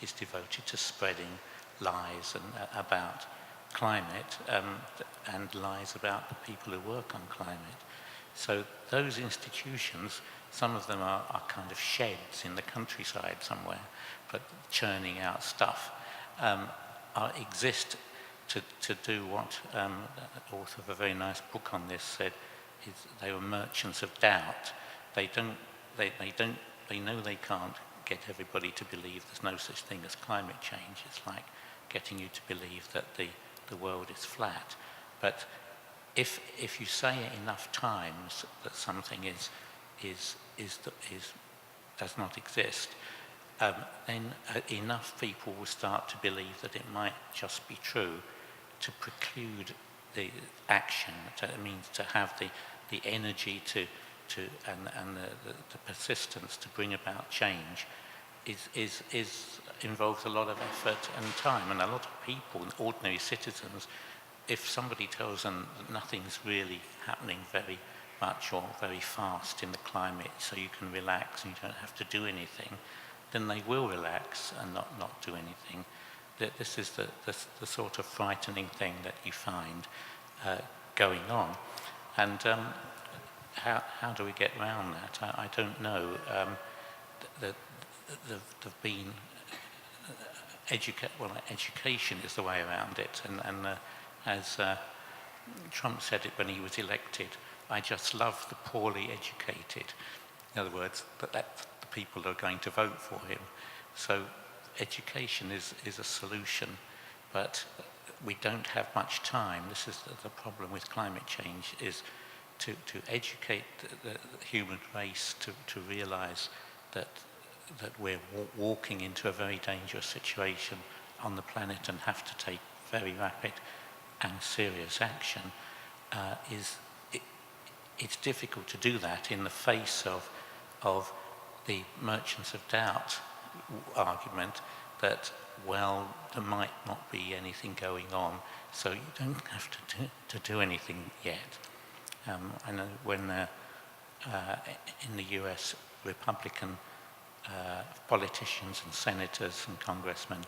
It's devoted to spreading lies about climate and lies about the people who work on climate. So those institutions, some of them are kind of sheds in the countryside somewhere, but churning out stuff, exist to do what the author of a very nice book on this said, is they were merchants of doubt. They know they can't get everybody to believe there's no such thing as climate change. It's like getting you to believe that the world is flat. But if you say it enough times that something does not exist, then enough people will start to believe that it might just be true to preclude the action. It means to have the energy and the persistence to bring about change involves a lot of effort and time, and a lot of people, ordinary citizens, if somebody tells them that nothing's really happening very much or very fast in the climate, so you can relax and you don't have to do anything, then they will relax and not do anything. This is the sort of frightening thing that you find going on. And how do we get around that? I don't know. There've been education is the way around it, and as Trump said it when he was elected, I just love the poorly educated. In other words, that's the people who are going to vote for him. So education is a solution, but we don't have much time. This is the problem with climate change, is to educate the human race to realize that we're walking into a very dangerous situation on the planet and have to take very rapid and serious action. It's difficult to do that in the face of the merchants of doubt argument that, well, there might not be anything going on, so you don't have to do anything yet. I know when in the US, Republican politicians and senators and congressmen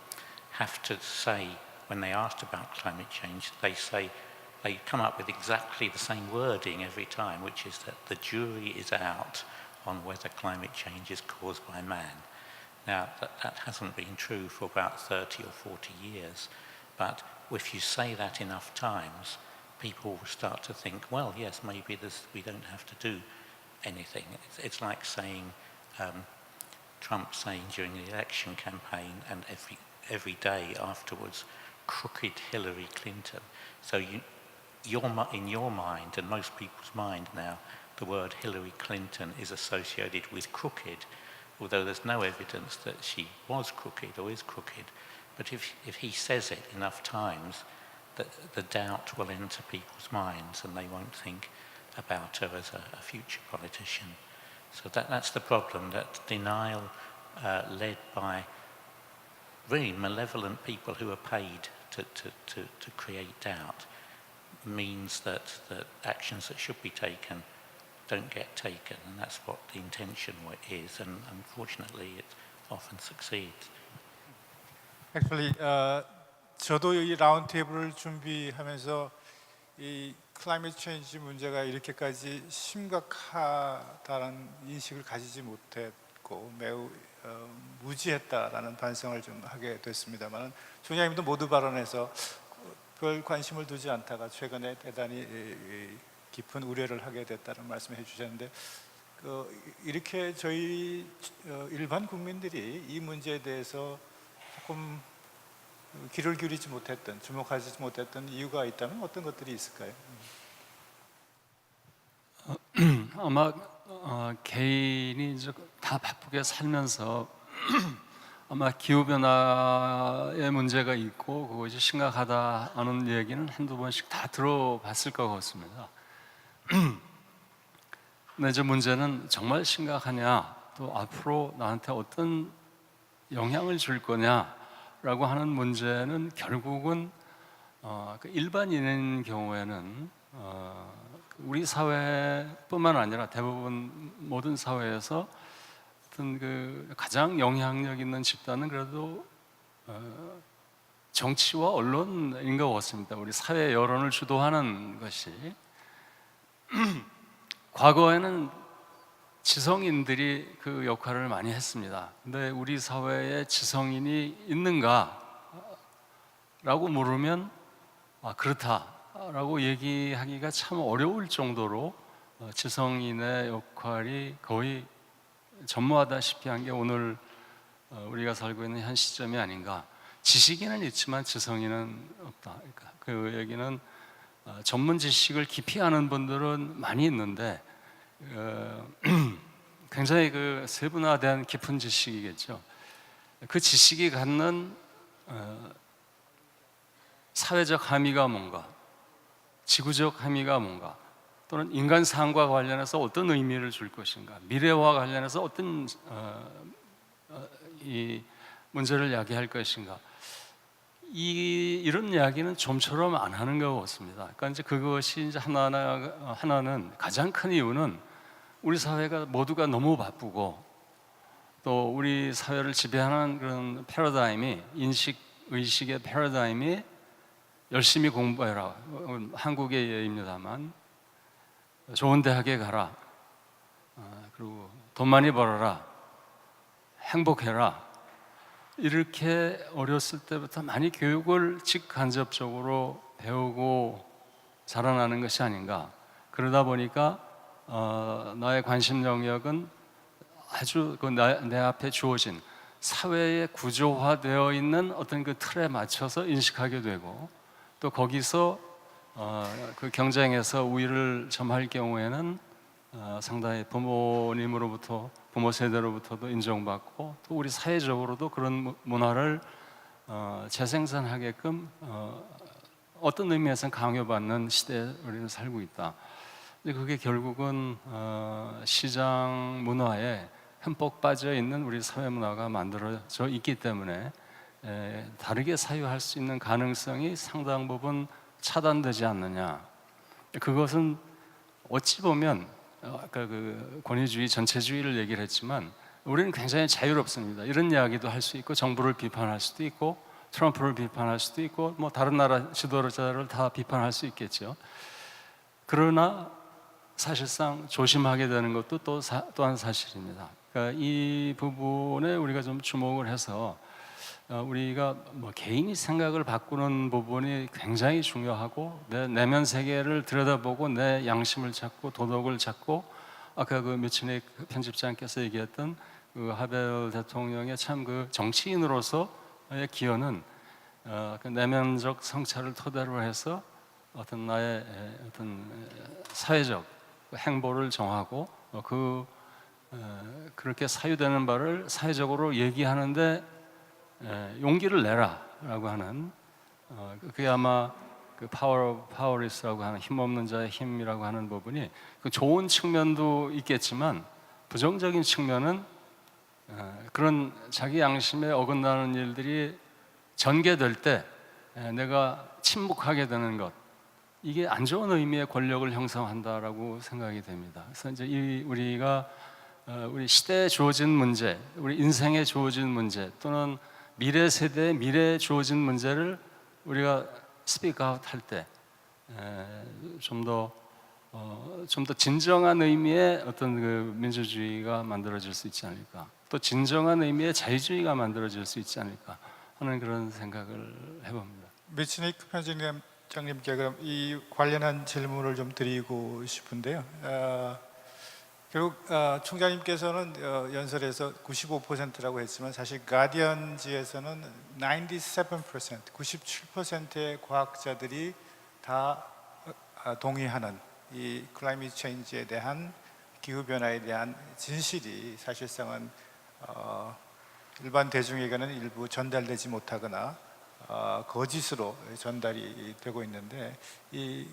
have to say, when they asked about climate change, they come up with exactly the same wording every time, which is that the jury is out on whether climate change is caused by man. Now, that hasn't been true for about 30 or 40 years, but if you say that enough times, people will start to think, well, yes, maybe we don't have to do anything. It's like saying, Trump saying during the election campaign and every day afterwards, crooked Hillary Clinton. So in your mind and most people's mind now, the word Hillary Clinton is associated with crooked, although there's no evidence that she was crooked or is crooked. But if he says it enough times, the doubt will enter people's minds and they won't think about her as a future politician. So that's the problem, that denial led by very malevolent people who are paid to create doubt means that actions that should be taken don't get taken, and that's what the intention is, and unfortunately it often succeeds. Actually, 저도 이 라운드 테이블을 준비하면서 이 클라이밋 체인지 문제가 이렇게까지 심각하다는 인식을 가지지 못했고 매우 무지했다라는 반성을 좀 하게 됐습니다만 총장님도 모두 발언해서 별 관심을 두지 않다가 최근에 대단히 깊은 우려를 하게 됐다는 말씀을 해주셨는데 이렇게 저희 일반 국민들이 이 문제에 대해서 조금 귀를 기울이지 못했던, 주목하지 못했던 이유가 있다면 어떤 것들이 있을까요? 아마 개인이 이제 다 바쁘게 살면서 아마 기후 변화의 문제가 있고 그것이 심각하다 하는 얘기는 한두 번씩 다 들어봤을 것 같습니다. 근데 이제 문제는 정말 심각하냐, 또 앞으로 나한테 어떤 영향을 줄 거냐라고 하는 문제는 결국은 그 일반인의 경우에는 우리 사회뿐만 아니라 대부분 모든 사회에서 어떤 그 가장 영향력 있는 집단은 그래도 정치와 언론인 것 같습니다. 우리 사회 여론을 주도하는 것이 과거에는 지성인들이 그 역할을 많이 했습니다. 근데 우리 사회에 지성인이 있는가라고 물으면 그렇다라고 얘기하기가 참 어려울 정도로 지성인의 역할이 거의 전무하다시피 한 게 오늘 우리가 살고 있는 현 시점이 아닌가. 지식인은 있지만 지성인은 없다. 그러니까 그 얘기는 전문 지식을 깊이 아는 분들은 많이 있는데 굉장히 그 세분화된 깊은 지식이겠죠. 그 지식이 갖는 사회적 함의가 뭔가, 지구적 함의가 뭔가, 또는 인간 삶과 관련해서 어떤 의미를 줄 것인가, 미래와 관련해서 어떤 이 문제를 야기할 것인가, 이런 이야기는 좀처럼 안 하는 것 같습니다. 그러니까 이제 그것이 이제 하나는 가장 큰 이유는 우리 사회가 모두가 너무 바쁘고 또 우리 사회를 지배하는 그런 패러다임이 의식의 패러다임이 열심히 공부해라, 한국의 예입니다만 좋은 대학에 가라, 그리고 돈 많이 벌어라, 행복해라, 이렇게 어렸을 때부터 많이 교육을 직간접적으로 배우고 자라나는 것이 아닌가. 그러다 보니까 나의 관심 영역은 아주 내 앞에 주어진 사회에 구조화되어 있는 어떤 그 틀에 맞춰서 인식하게 되고, 또 거기서 그 경쟁에서 우위를 점할 경우에는 상당히 부모 세대로부터도 인정받고, 또 우리 사회적으로도 그런 문화를 재생산하게끔 어떤 의미에서는 강요받는 시대에 우리는 살고 있다. 근데 그게 결국은 시장 문화에 흠뻑 빠져 있는 우리 사회 문화가 만들어져 있기 때문에 다르게 사유할 수 있는 가능성이 상당 부분 차단되지 않느냐. 그것은 어찌 보면 아까 그 권위주의, 전체주의를 얘기를 했지만 우리는 굉장히 자유롭습니다. 이런 이야기도 할 수 있고, 정부를 비판할 수도 있고, 트럼프를 비판할 수도 있고, 뭐 다른 나라 지도자를 다 비판할 수 있겠죠. 그러나 사실상 조심하게 되는 것도 또한 사실입니다. 그러니까 이 부분에 우리가 좀 주목을 해서 우리가 뭐 개인이 생각을 바꾸는 부분이 굉장히 중요하고, 내 내면 세계를 들여다보고 내 양심을 찾고 도덕을 찾고, 아까 그 뮤치닉 편집장께서 얘기했던 그 하벨 대통령의 참 그 정치인으로서의 기여는 그 내면적 성찰을 토대로 해서 어떤 나의 어떤 사회적 행보를 정하고 그렇게 사유되는 바를 사회적으로 얘기하는데 용기를 내라라고 하는, 그게 아마 그 파워리스라고 하는 힘없는 자의 힘이라고 하는 부분이 그 좋은 측면도 있겠지만 부정적인 측면은 그런 자기 양심에 어긋나는 일들이 전개될 때 내가 침묵하게 되는 것, 이게 안 좋은 의미의 권력을 형성한다라고 생각이 됩니다. 그래서 이제 우리가 우리 시대에 주어진 문제, 우리 인생에 주어진 문제, 또는 미래 세대에 미래에 주어진 문제를 우리가 스피크 아웃 할 때 좀 더 진정한 의미의 어떤 그 민주주의가 만들어질 수 있지 않을까. 또 진정한 의미의 자유주의가 만들어질 수 있지 않을까 하는 그런 생각을 해봅니다. 미치니크 편집장님께 그럼 이 관련한 질문을 좀 드리고 싶은데요. 결국 총장님께서는 연설에서 95%라고 했지만 사실 가디언지에서는 97%, 97%의 과학자들이 다 동의하는 이 클라이밋 체인지에 대한 기후 변화에 대한 진실이 사실상은 일반 대중에게는 일부 전달되지 못하거나 거짓으로 전달이 되고 있는데 이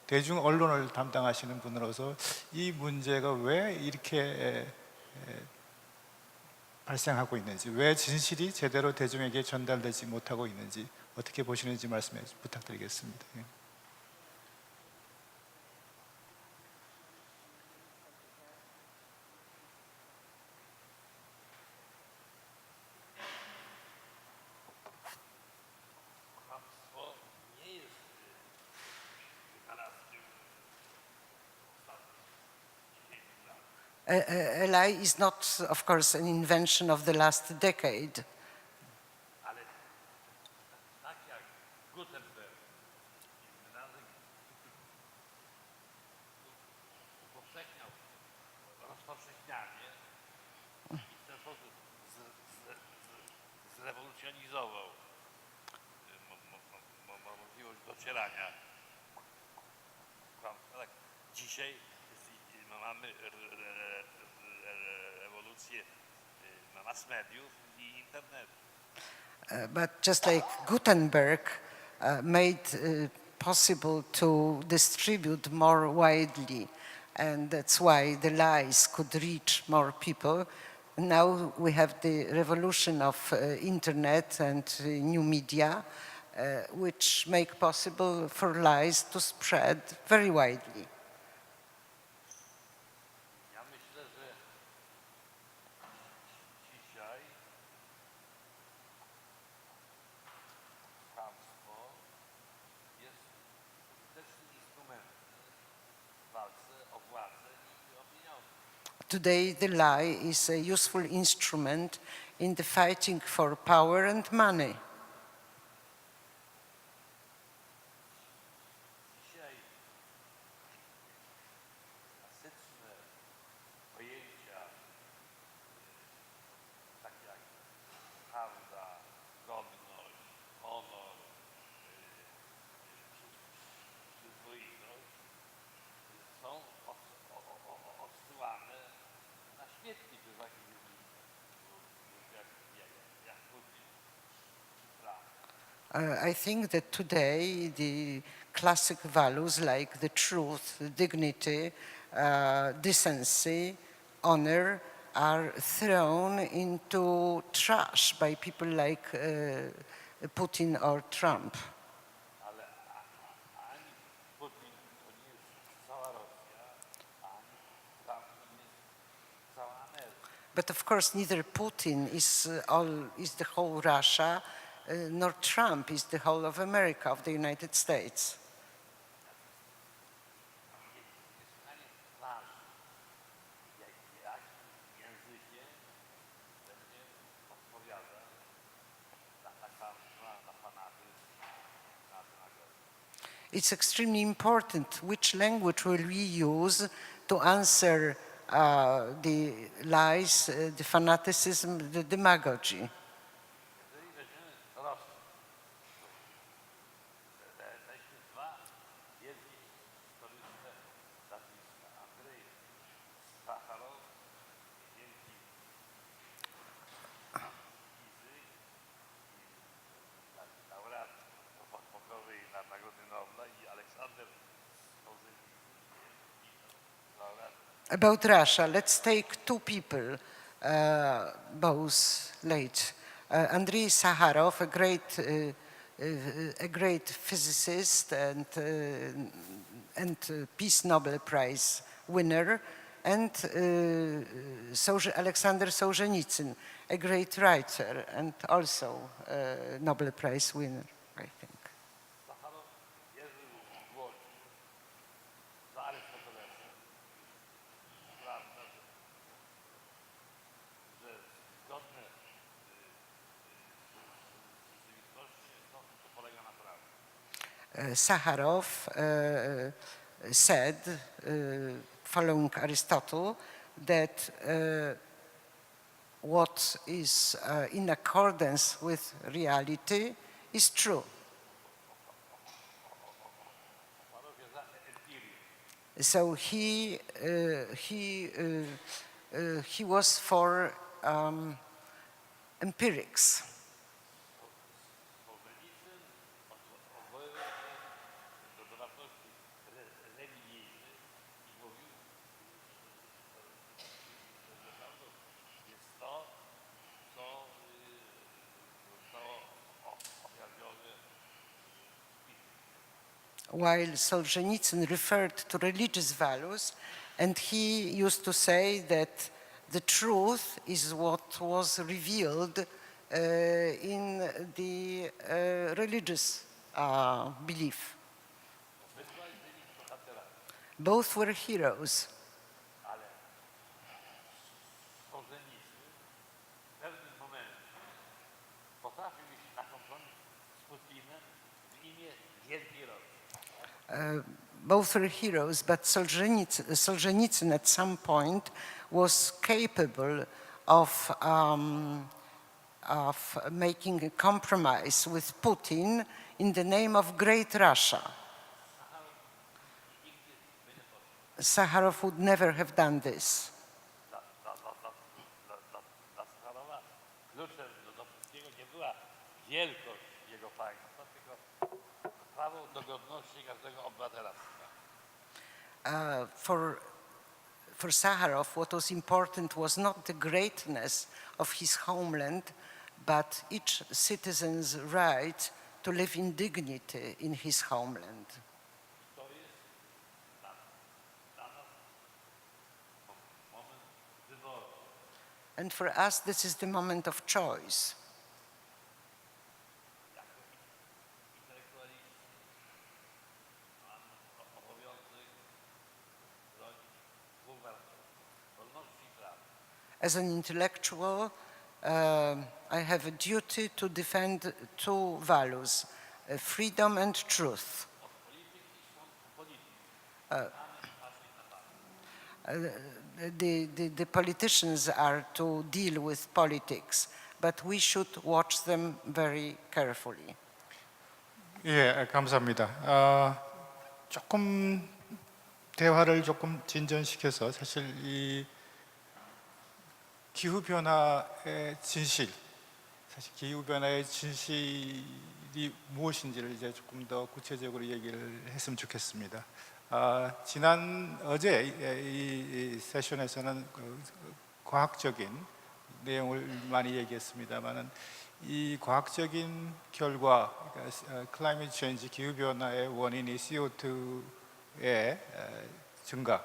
대중 언론을 담당하시는 분으로서 이 문제가 왜 이렇게 발생하고 있는지, 왜 진실이 제대로 대중에게 전달되지 못하고 있는지 어떻게 보시는지 말씀해 부탁드리겠습니다. 예. Kłamstwo nie jest wynalazkiem ostatnich 10 lat. A lie is not, of course, an invention of the last decade. Ale tak jak Gutenberg i wynalazek upowszechniał rozpowszechnianie i w ten sposób zrewolucjonizował możliwość docierania kłamstwa. Tak, dzisiaj mamy rewolucję mass mediów i internetu. But just like Gutenberg made possible to distribute more widely, and that's why the lies could reach more people, now we have the revolution of internet and new media, which make possible for lies to spread very widely. Ja myślę, że dzisiaj kłamstwo jest skutecznym instrumentem w walce o władzę i o pieniądze. Today, the lie is a useful instrument in the fighting for power and money. Dzisiaj klasyczne pojęcia takie jak prawda, godność, honor, przyzwoitość są odsyłane na śmietnik przez takich ludzi jak Putin czy Trump. I think that today the classic values like the truth, dignity, decency, honor are thrown into trash by people like Putin or Trump. Ale ani Putin to nie jest cała Rosja, ani Trump to nie jest cała Ameryka. But of course, neither Putin is the whole Russia, nor Trump is the whole of America, of the United States. Niesłychanie ważne, jakim językiem będzie odpowiadać na fanatyzm, na demagogię. It's extremely important which language will we use to answer the lies, the fanaticism, the demagogy. Jeżeli weźmiemy Rosję, weźmy dwa wielkie historyczne nazwiska. Andrzej Sacharow, wielki fizyk i laureat pokojowej Nagrody Nobla, i Aleksander Sołżenicyń, wielki laureat. About Russia, let's take two people, both late. Andrei Sakharov, a great physicist and Peace Nobel Prize winner, and Alexander Solzhenitsyn, a great writer and also Nobel Prize winner, I think. Sacharow wierzył Sakharov said, following Aristotle, that what is in accordance with reality is true. So he was for empirics. While Solzhenitsyn referred to religious values, and he used to say that the truth is what was revealed in the religious belief. Both were heroes. W pewnym momencie potrafił iść na kompromis z Putinem w imię wielkiej roli. Both were heroes, but Solzhenitsyn at some point was capable of making a compromise with Putin in the name of Great Russia. Sakharov would never have done this. Dla Sacharowa kluczem do wszystkiego nie była wielkość jego państwa, tylko prawo do godności każdego obywatela. For Sakharov, what was important was not the greatness of his homeland, but each citizen's right to live in dignity in his homeland. To jest dla nas moment wyboru. And for us, this is the moment of choice. Intelektualiści mamy obowiązek bronić dwóch wartości: wolności i prawa. As an intellectual, I have a duty to defend two values, freedom and truth. The politicians are to deal with politics, but we should watch them very carefully. 예, 감사합니다. 조금 대화를 조금 진전시켜서 사실 이 기후 변화의 진실, 사실 기후 변화의 진실이 무엇인지를 이제 조금 더 구체적으로 얘기를 했으면 좋겠습니다. 어제 이 세션에서는 과학적인 내용을 많이 얘기했습니다만은 이 과학적인 결과, 그러니까 클라이밋 체인지 기후 변화의 원인이 CO2의 증가,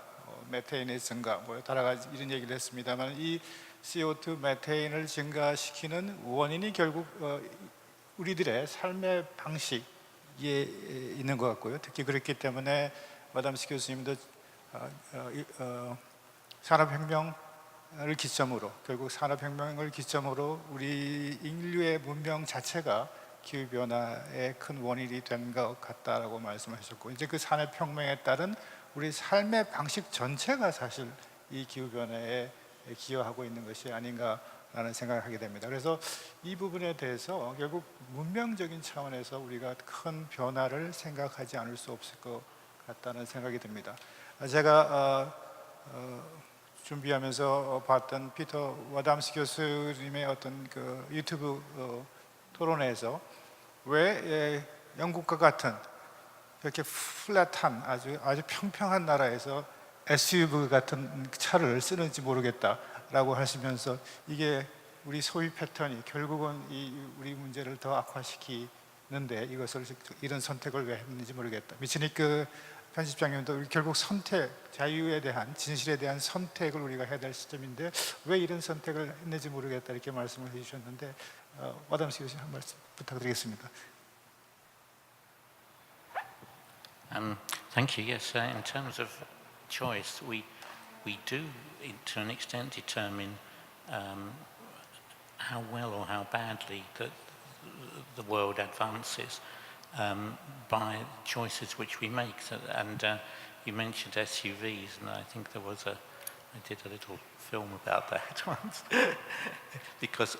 메테인의 증가, 뭐 여러 가지 이런 얘기를 했습니다만 이 CO2 메테인을 증가시키는 원인이 결국 우리들의 삶의 방식에 있는 것 같고요. 특히 그렇기 때문에 마담스 교수님도 산업혁명을 기점으로, 결국 산업혁명을 기점으로 우리 인류의 문명 자체가 기후변화의 큰 원인이 된 것 같다라고 말씀하셨고, 이제 그 산업혁명에 따른 우리 삶의 방식 전체가 사실 이 기후변화에 기여하고 있는 것이 아닌가라는 생각을 하게 됩니다. 그래서 이 부분에 대해서 결국 문명적인 차원에서 우리가 큰 변화를 생각하지 않을 수 없을 것 같다는 생각이 듭니다. 제가 준비하면서 봤던 피터 와담스 교수님의 어떤 그 유튜브 토론회에서 왜 영국과 같은 이렇게 플랫한 아주 평평한 나라에서 SUV 같은 차를 쓰는지 모르겠다라고 하시면서 이게 우리 소비 패턴이 결국은 우리 문제를 더 악화시키는데 이런 선택을 왜 했는지 모르겠다. 미치니크 편집장님도 결국 선택, 자유에 대한, 진실에 대한 선택을 우리가 해야 될 시점인데 왜 이런 선택을 했는지 모르겠다 이렇게 말씀을 해주셨는데 와담스 교수님 한 말씀 부탁드리겠습니다. Thank you. Yes, in terms of choice, we do, to an extent, determine how well or how badly the world advances. by choices which we make. So, and you mentioned SUVs, and I think I did a little film about that once, because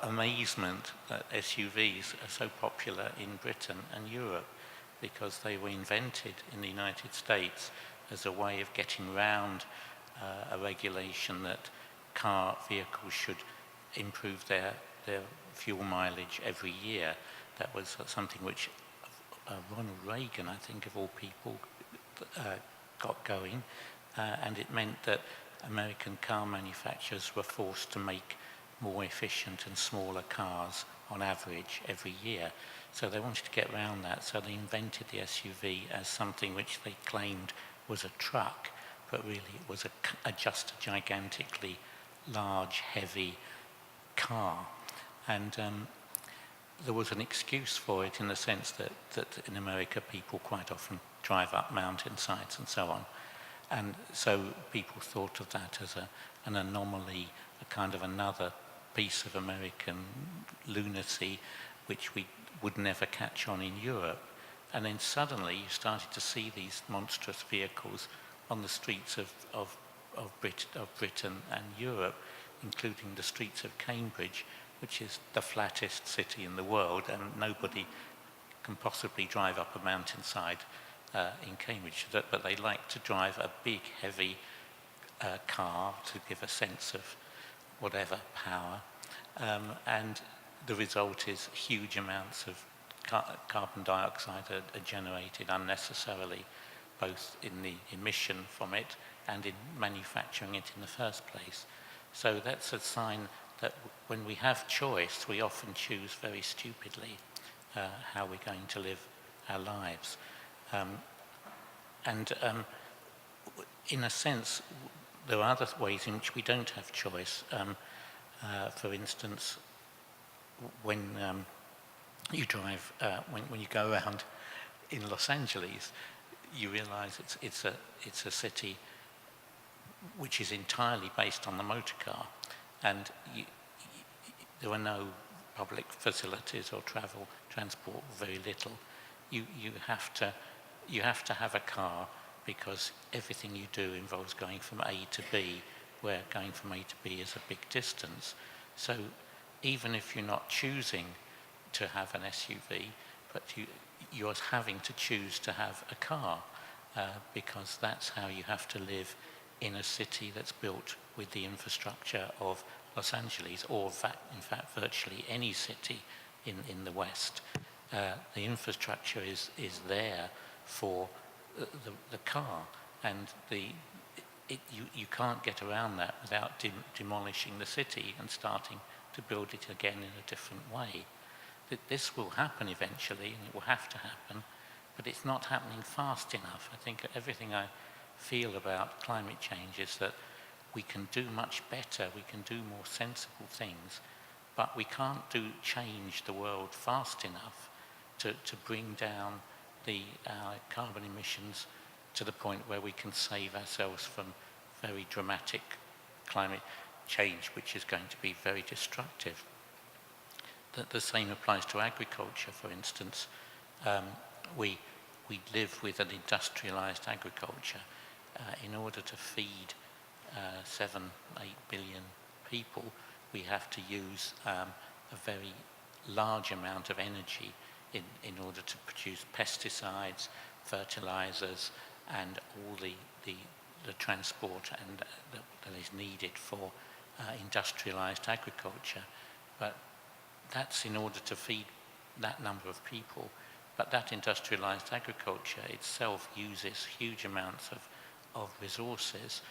amazement that SUVs are so popular in Britain and Europe, because they were invented in the United States as a way of getting around a regulation that car vehicles should improve their fuel mileage every year. That was something which Ronald Reagan, I think, of all people, got going, and it meant that American car manufacturers were forced to make more efficient and smaller cars on average every year. So they wanted to get around that, so they invented the SUV as something which they claimed was a truck, but really it was just a gigantically large, heavy car. And there was an excuse for it, in the sense that in America people quite often drive up mountainsides and so on. And so people thought of that as an anomaly, a kind of another piece of American lunacy which we would never catch on in Europe. And then suddenly you started to see these monstrous vehicles on the streets of Britain and Europe, including the streets of Cambridge, which is the flattest city in the world, and nobody can possibly drive up a mountainside in Cambridge, but they like to drive a big, heavy car to give a sense of whatever power. And the result is huge amounts of carbon dioxide are generated unnecessarily, both in the emission from it and in manufacturing it in the first place. So that's a sign that when we have choice, we often choose very stupidly how we're going to live our lives. In a sense, there are other ways in which we don't have choice. For instance, when you drive, when you go around in Los Angeles, you realize it's a city which is entirely based on the motor car, and there are no public facilities or transport, very little. You have to have a car, because everything you do involves going from A to B, where going from A to B is a big distance. So even if you're not choosing to have an SUV, but you're having to choose to have a car, because that's how you have to live in a city that's built with the infrastructure of Los Angeles, or in fact virtually any city in the West. The infrastructure is there for the car, and you can't get around that without demolishing the city and starting to build it again in a different way. This will happen eventually, and it will have to happen, but it's not happening fast enough. I think everything I feel about climate change is that we can do much better, we can do more sensible things, but we can't change the world fast enough to bring down the carbon emissions to the point where we can save ourselves from very dramatic climate change, which is going to be very destructive. The same applies to agriculture, for instance. We live with an industrialized agriculture. In order to feed 7-8 billion people, we have to use a very large amount of energy in order to produce pesticides, fertilizers, and all the transport that is needed for industrialized agriculture. But that's in order to feed that number of people. But that industrialized agriculture itself uses huge amounts of resources,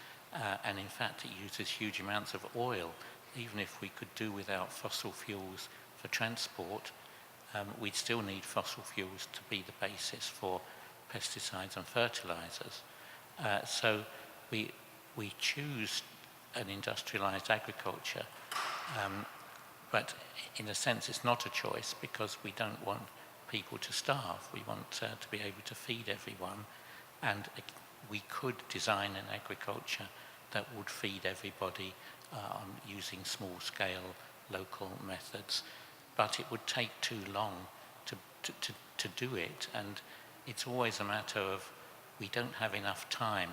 and in fact it uses huge amounts of oil. Even if we could do without fossil fuels for transport, we'd still need fossil fuels to be the basis for pesticides and fertilizers. So we choose an industrialized agriculture, but in a sense it's not a choice, because we don't want people to starve. We want to be able to feed everyone, and we could design an agriculture that would feed everybody using small-scale local methods, but it would take too long to do it, and it's always a matter of we don't have enough time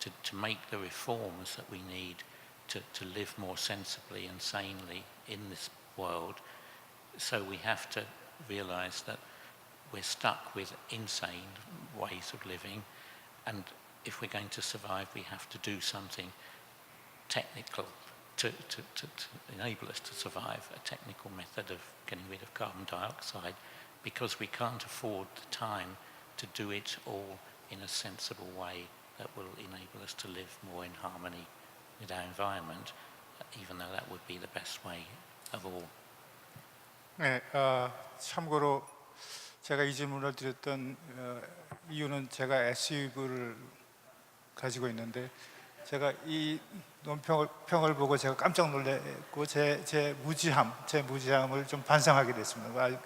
to make the reforms that we need to live more sensibly and sanely in this world. So we have to realize that we're stuck with insane ways of living, and if we're going to survive, we have to do something technical to enable us to survive, a technical method of getting rid of carbon dioxide, because we can't afford the time to do it all in a sensible way that will enable us to live more in harmony with our environment, even though that would be the best way of all. 네, 참고로 제가 이 질문을 드렸던 이유는 제가 SUV를 가지고 있는데 제가 이 논평을 보고 제가 깜짝 놀랐고 제 무지함을 좀 반성하게 됐습니다.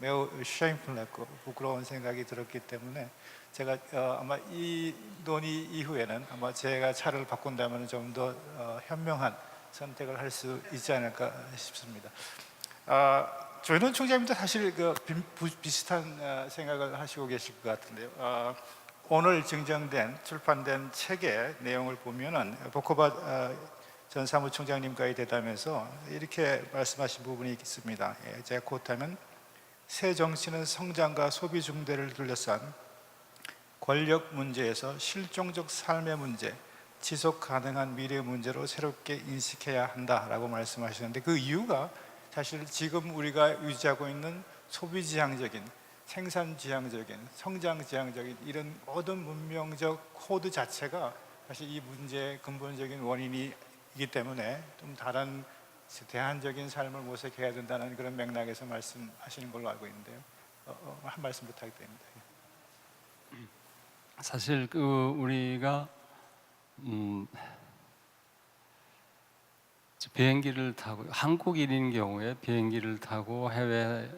매우 쉐임풀했고 부끄러운 생각이 들었기 때문에 제가 아마 이 논의 이후에는 아마 제가 차를 바꾼다면 좀 더 현명한 선택을 할 수 있지 않을까 싶습니다. 조현원 총장님도 사실 비슷한 생각을 하시고 계실 것 같은데요. 오늘 출판된 책의 내용을 보면은 보코바 전 사무총장님과의 대담에서 이렇게 말씀하신 부분이 있습니다. 제가 코트하면 새 정치는 성장과 소비 중대를 둘러싼 권력 문제에서 실종적 삶의 문제, 지속 가능한 미래 문제로 새롭게 인식해야 한다라고 말씀하시는데 그 이유가 사실 지금 우리가 유지하고 있는 소비지향적인 생산지향적인, 성장지향적인 이런 모든 문명적 코드 자체가 사실 이 문제의 근본적인 원인이기 때문에 좀 다른 대안적인 삶을 모색해야 된다는 그런 맥락에서 말씀하시는 걸로 알고 있는데요. 한 말씀 부탁드립니다. 사실 우리가 비행기를 타고 한국인인 경우에 비행기를 타고 해외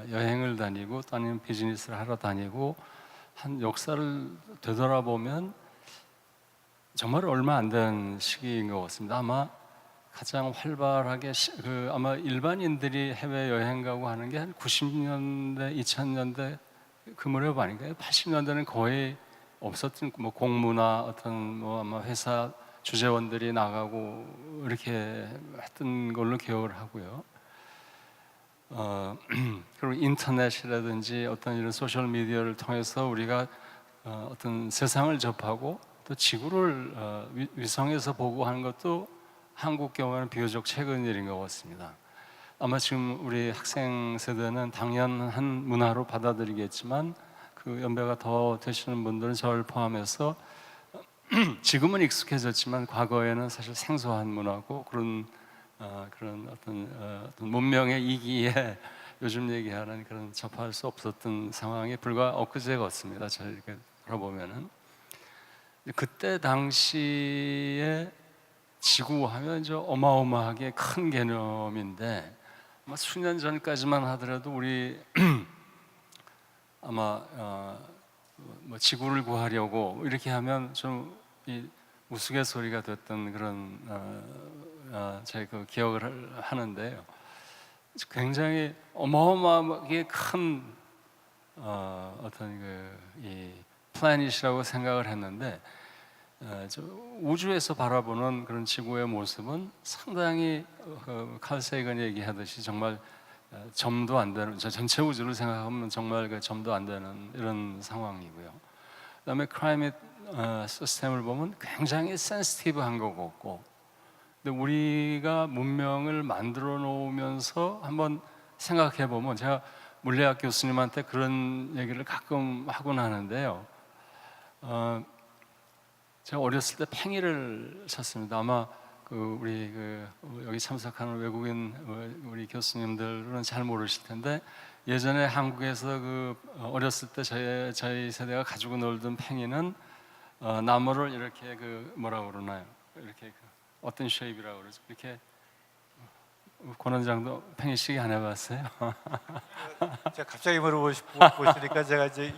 여행을 다니고 또 아니면 비즈니스를 하러 다니고 한 역사를 되돌아보면 정말 얼마 안 된 시기인 것 같습니다. 아마 가장 활발하게 아마 일반인들이 해외 여행 가고 하는 게 한 90년대, 2000년대 그 무렵 아닌가요? 80년대는 거의 없었던 뭐 공무나 어떤 뭐 아마 회사 주재원들이 나가고 이렇게 했던 걸로 기억을 하고요. 그리고 인터넷이라든지 어떤 이런 소셜 미디어를 통해서 우리가 어떤 세상을 접하고 또 지구를 위성에서 보고 하는 것도 한국 경우는 비교적 최근 일인 것 같습니다. 아마 지금 우리 학생 세대는 당연한 문화로 받아들이겠지만 그 연배가 더 되시는 분들은 저를 포함해서 지금은 익숙해졌지만 과거에는 사실 생소한 문화고 그런 어떤 문명의 이기에 요즘 얘기하는 그런 접할 수 없었던 상황이 불과 엊그제 같습니다. 잘 이렇게 돌아보면은 그때 당시에 지구하면 저 어마어마하게 큰 개념인데 아마 수년 전까지만 하더라도 우리 아마 뭐 지구를 구하려고 이렇게 하면 좀 이 우스갯소리가 됐던 그런 제가 그 기억을 하는데요. 굉장히 어마어마하게 큰 어떤 이 플래닛이라고 생각을 했는데 우주에서 바라보는 그런 지구의 모습은 상당히 칼 세이건이 얘기하듯이 정말 점도 안 되는 전체 우주를 생각하면 정말 그 점도 안 되는 이런 상황이고요. 그다음에 클라이밋 시스템을 보면 굉장히 센시티브한 것 같고, 근데 우리가 문명을 만들어 놓으면서 한번 생각해 보면 제가 물리학 교수님한테 그런 얘기를 가끔 하곤 하는데요. 제가 어렸을 때 팽이를 쳤습니다. 아마 우리 여기 참석하는 외국인 우리 교수님들은 잘 모르실 텐데 예전에 한국에서 어렸을 때 저희 세대가 가지고 놀던 팽이는 나무를 이렇게 뭐라고 그러나요? 이렇게 어떤 쉐입이라고 그러죠? 이렇게 권원장도 팽이 시기 안 해봤어요? 제가 갑자기 물어보시니까 제가 이제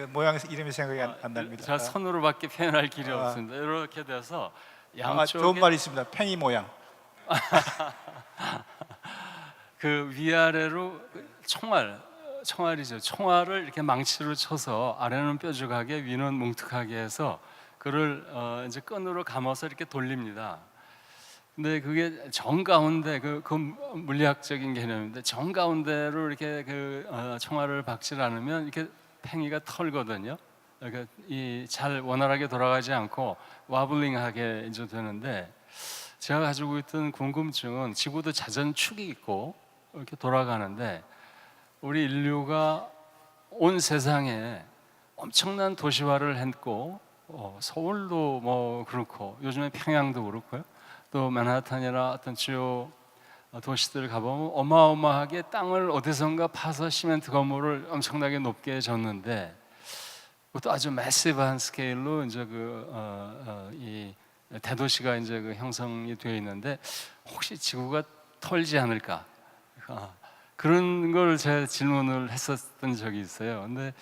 모양 이름이 생각이 안 납니다. 제가 손으로밖에 표현할 길이 없습니다. 이렇게 돼서 아마 좋은 말이 있습니다. 팽이 모양. 그 위아래로 총알 총알이죠. 총알을 이렇게 망치로 쳐서 아래는 뾰족하게 위는 뭉툭하게 해서 그를 이제 끈으로 감아서 이렇게 돌립니다. 근데 그게 정 가운데 그 물리학적인 개념인데 정 가운데로 이렇게 총알을 박지 않으면 이렇게 팽이가 털거든요. 그러니까 이 잘 원활하게 돌아가지 않고 와블링하게 이제 되는데 제가 가지고 있던 궁금증은 지구도 자전축이 있고 이렇게 돌아가는데 우리 인류가 온 세상에 엄청난 도시화를 했고 서울도 뭐 그렇고 요즘에 평양도 그렇고요. 또 맨하탄이나 어떤 주요 도시들 가보면 어마어마하게 땅을 어디선가 파서 시멘트 건물을 엄청나게 높게 졌는데 그것도 아주 매시브한 스케일로 이제 이 대도시가 이제 형성이 되어 있는데 혹시 지구가 털지 않을까 그런 걸 제가 질문을 했었던 적이 있어요. 근데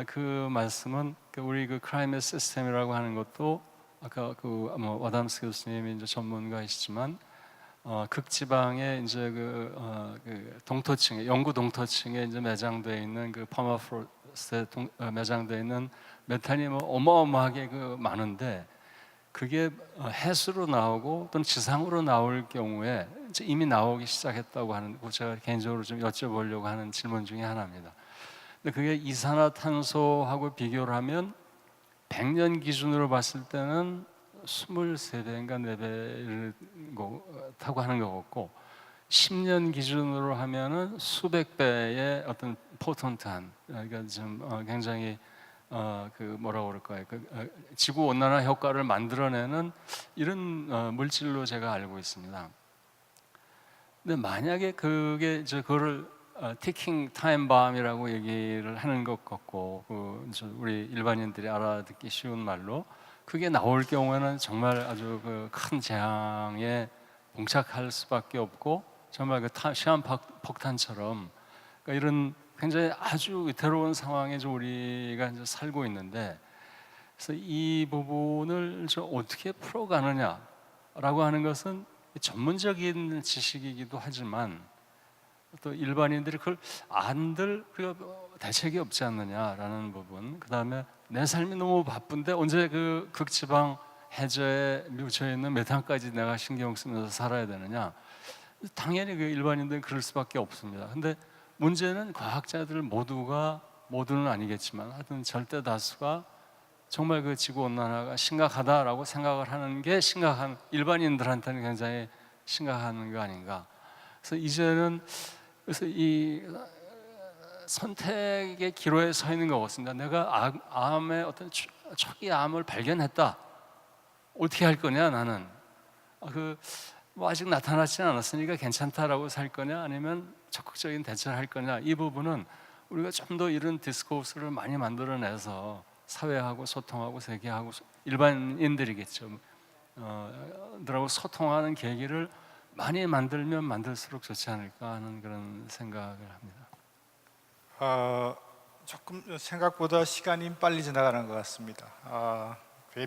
그 말씀은 우리 클라이밋 시스템이라고 하는 것도 아까 와담스 교수님이 이제 전문가이시지만 극지방에 이제 동토층에 영구 동토층에 이제 매장되어 있는 퍼마프로스트에 매장되어 있는 메탄이 어마어마하게 많은데 그게 해수로 나오고 또는 지상으로 나올 경우에 이제 이미 나오기 시작했다고 하는 거 제가 개인적으로 좀 여쭤보려고 하는 질문 중에 하나입니다. 근데 그게 이산화탄소하고 비교를 하면 100년 기준으로 봤을 때는 23배인가 4배를 타고 하는 것 같고 10년 기준으로 하면은 수백 배의 어떤 포턴트한 그러니까 좀 굉장히 뭐라고 그럴까요? 지구 온난화 효과를 만들어내는 이런 물질로 제가 알고 있습니다. 근데 만약에 그게 그거를 티킹 타임 밤이라고 얘기를 하는 것 같고 우리 일반인들이 알아듣기 쉬운 말로 그게 나올 경우에는 정말 아주 큰 재앙에 봉착할 수밖에 없고 정말 시한폭탄처럼 그러니까 이런 굉장히 아주 위태로운 상황에 우리가 이제 살고 있는데 그래서 이 부분을 어떻게 풀어가느냐라고 하는 것은 전문적인 지식이기도 하지만 또 일반인들이 그걸 안들 대책이 없지 않느냐라는 부분. 그 다음에 내 삶이 너무 바쁜데 언제 극지방 해저에 묻혀 있는 메탄까지 내가 신경 쓰면서 살아야 되느냐? 당연히 일반인들은 그럴 수밖에 없습니다. 근데 문제는 과학자들 모두는 아니겠지만 하여튼 절대 다수가 정말 지구 온난화가 심각하다라고 생각을 하는 게 심각한 일반인들한테는 굉장히 심각한 거 아닌가? 그래서 이제는 이 선택의 기로에 서 있는 것 같습니다. 내가 암의 어떤 초기 암을 발견했다. 어떻게 할 거냐 나는 아직 나타나지는 않았으니까 괜찮다라고 살 거냐 아니면 적극적인 대처를 할 거냐 이 부분은 우리가 좀 더 이런 디스코스를 많이 만들어내서 사회하고 소통하고 세계하고 일반인들이겠죠. 들하고 소통하는 계기를 많이 만들면 만들수록 좋지 않을까 하는 그런 생각을 합니다. 조금 생각보다 시간이 빨리 지나가는 것 같습니다.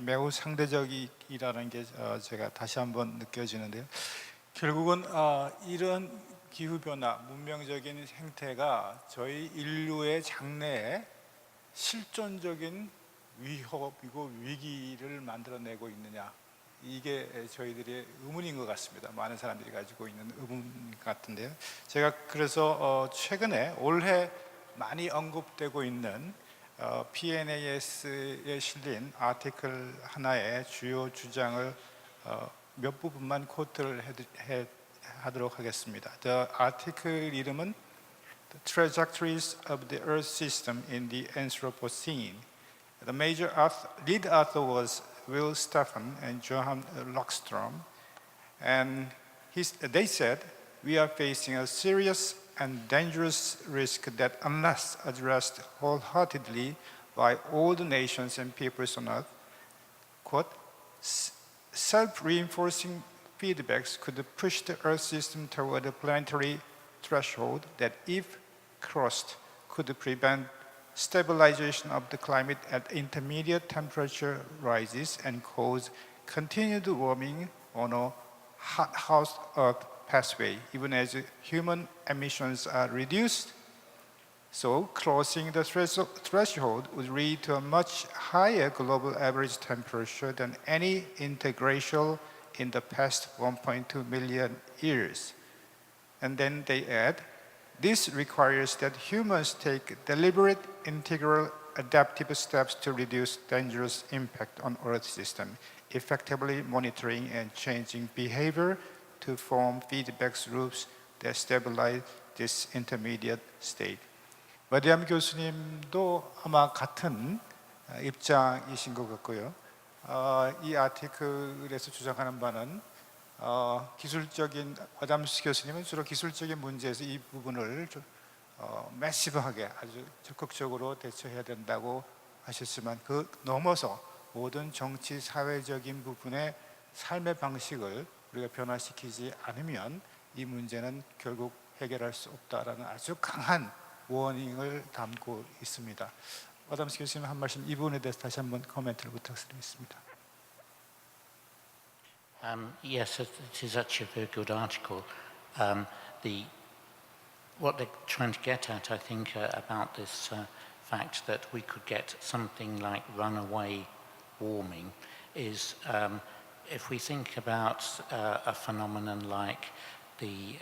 매우 상대적이라는 게 제가 다시 한번 느껴지는데요. 결국은 이런 기후 변화, 문명적인 행태가 저희 인류의 장래에 실존적인 위협이고 위기를 만들어내고 있느냐, 이게 저희들의 의문인 것 같습니다. 많은 사람들이 가지고 있는 의문 같은데요. 제가 그래서 최근에 올해 많이 언급되고 있는 PNAS에 실린 아티클 하나의 주요 주장을 몇 부분만 코트를 하도록 하겠습니다. The article 이름은 The Trajectories of the Earth System in the Anthropocene. The major lead author was Will Stephan and Johan Lockstrom, and they said, we are facing a serious and dangerous risk that unless addressed wholeheartedly by all the nations and peoples on earth, quote, self-reinforcing feedbacks could push the Earth system toward a planetary threshold that, if crossed, could prevent stabilization of the climate at intermediate temperature rises and cause continued warming on a hot Earth pathway, even as human emissions are reduced. So crossing the threshold would lead to a much higher global average temperature than any interglacial in the past 1.2 million years. And then they add, this requires that humans take deliberate, integral, adaptive steps to reduce dangerous impact on Earth system, effectively monitoring and changing behavior to form feedback loops that stabilize this intermediate state. 마디암 교수님도 아마 같은 입장이신 것 같고요. 이 아티클에서 주장하는 바는 기술적인 아담스 교수님은 주로 기술적인 문제에서 이 부분을 매시브하게 아주 적극적으로 대처해야 된다고 하셨지만 그 넘어서 모든 정치 사회적인 부분의 삶의 방식을 우리가 변화시키지 않으면 이 문제는 결국 해결할 수 없다라는 아주 강한 워닝을 담고 있습니다. 아담스 교수님 한 말씀 이 부분에 대해서 다시 한번 코멘트를 부탁드리겠습니다. Yes, it is actually a very good article. What they're trying to get at, I think, about this fact that we could get something like runaway warming is if we think about a phenomenon like the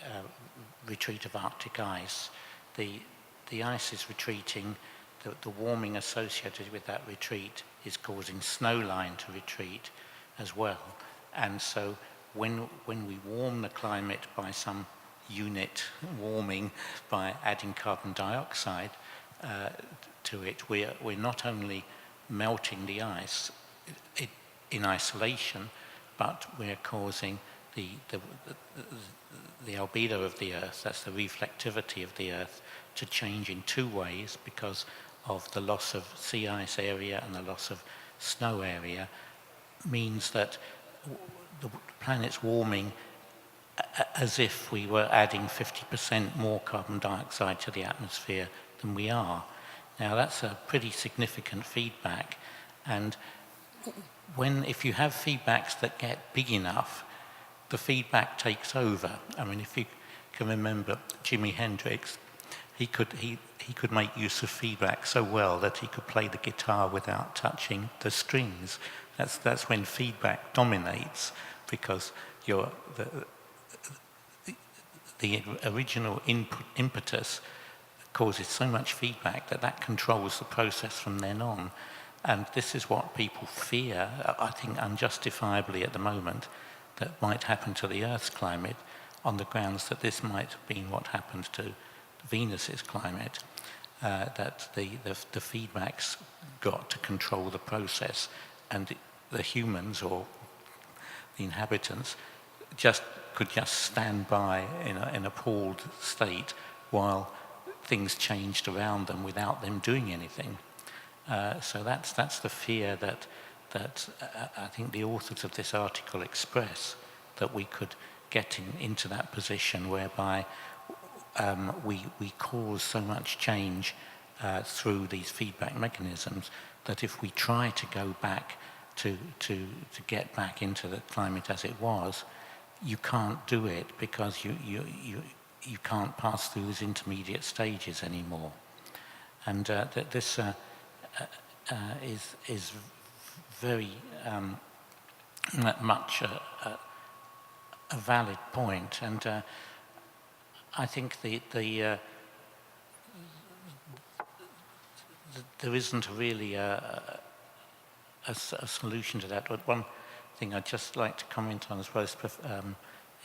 retreat of Arctic ice, the ice is retreating, the warming associated with that retreat is causing snowline to retreat as well. And so when we warm the climate by some unit warming by adding carbon dioxide to it, we're not only melting the ice in isolation, but we're causing the albedo of the Earth, that's the reflectivity of the Earth, to change in two ways because of the loss of sea ice area and the loss of snow area, means that the planet's warming as if we were adding 50% more carbon dioxide to the atmosphere than we are. Now that's a pretty significant feedback, and if you have feedbacks that get big enough, the feedback takes over. I mean, if you can remember Jimi Hendrix, he could make use of feedback so well that he could play the guitar without touching the strings. That's when feedback dominates, because the original impetus causes so much feedback that controls the process from then on. And this is what people fear, I think unjustifiably at the moment, that might happen to the Earth's climate, on the grounds that this might have been what happened to Venus's climate, that the feedbacks got to control the process, and the humans or the inhabitants could just stand by in an appalled state while things changed around them without them doing anything. So that's the fear that I think the authors of this article express, that we could get into that position whereby we cause so much change through these feedback mechanisms that if we try to go back to get back into the climate as it was, you can't do it because you can't pass through these intermediate stages anymore. And this is very much a valid point, and I think there isn't really a solution to that. But one thing I'd just like to comment on as well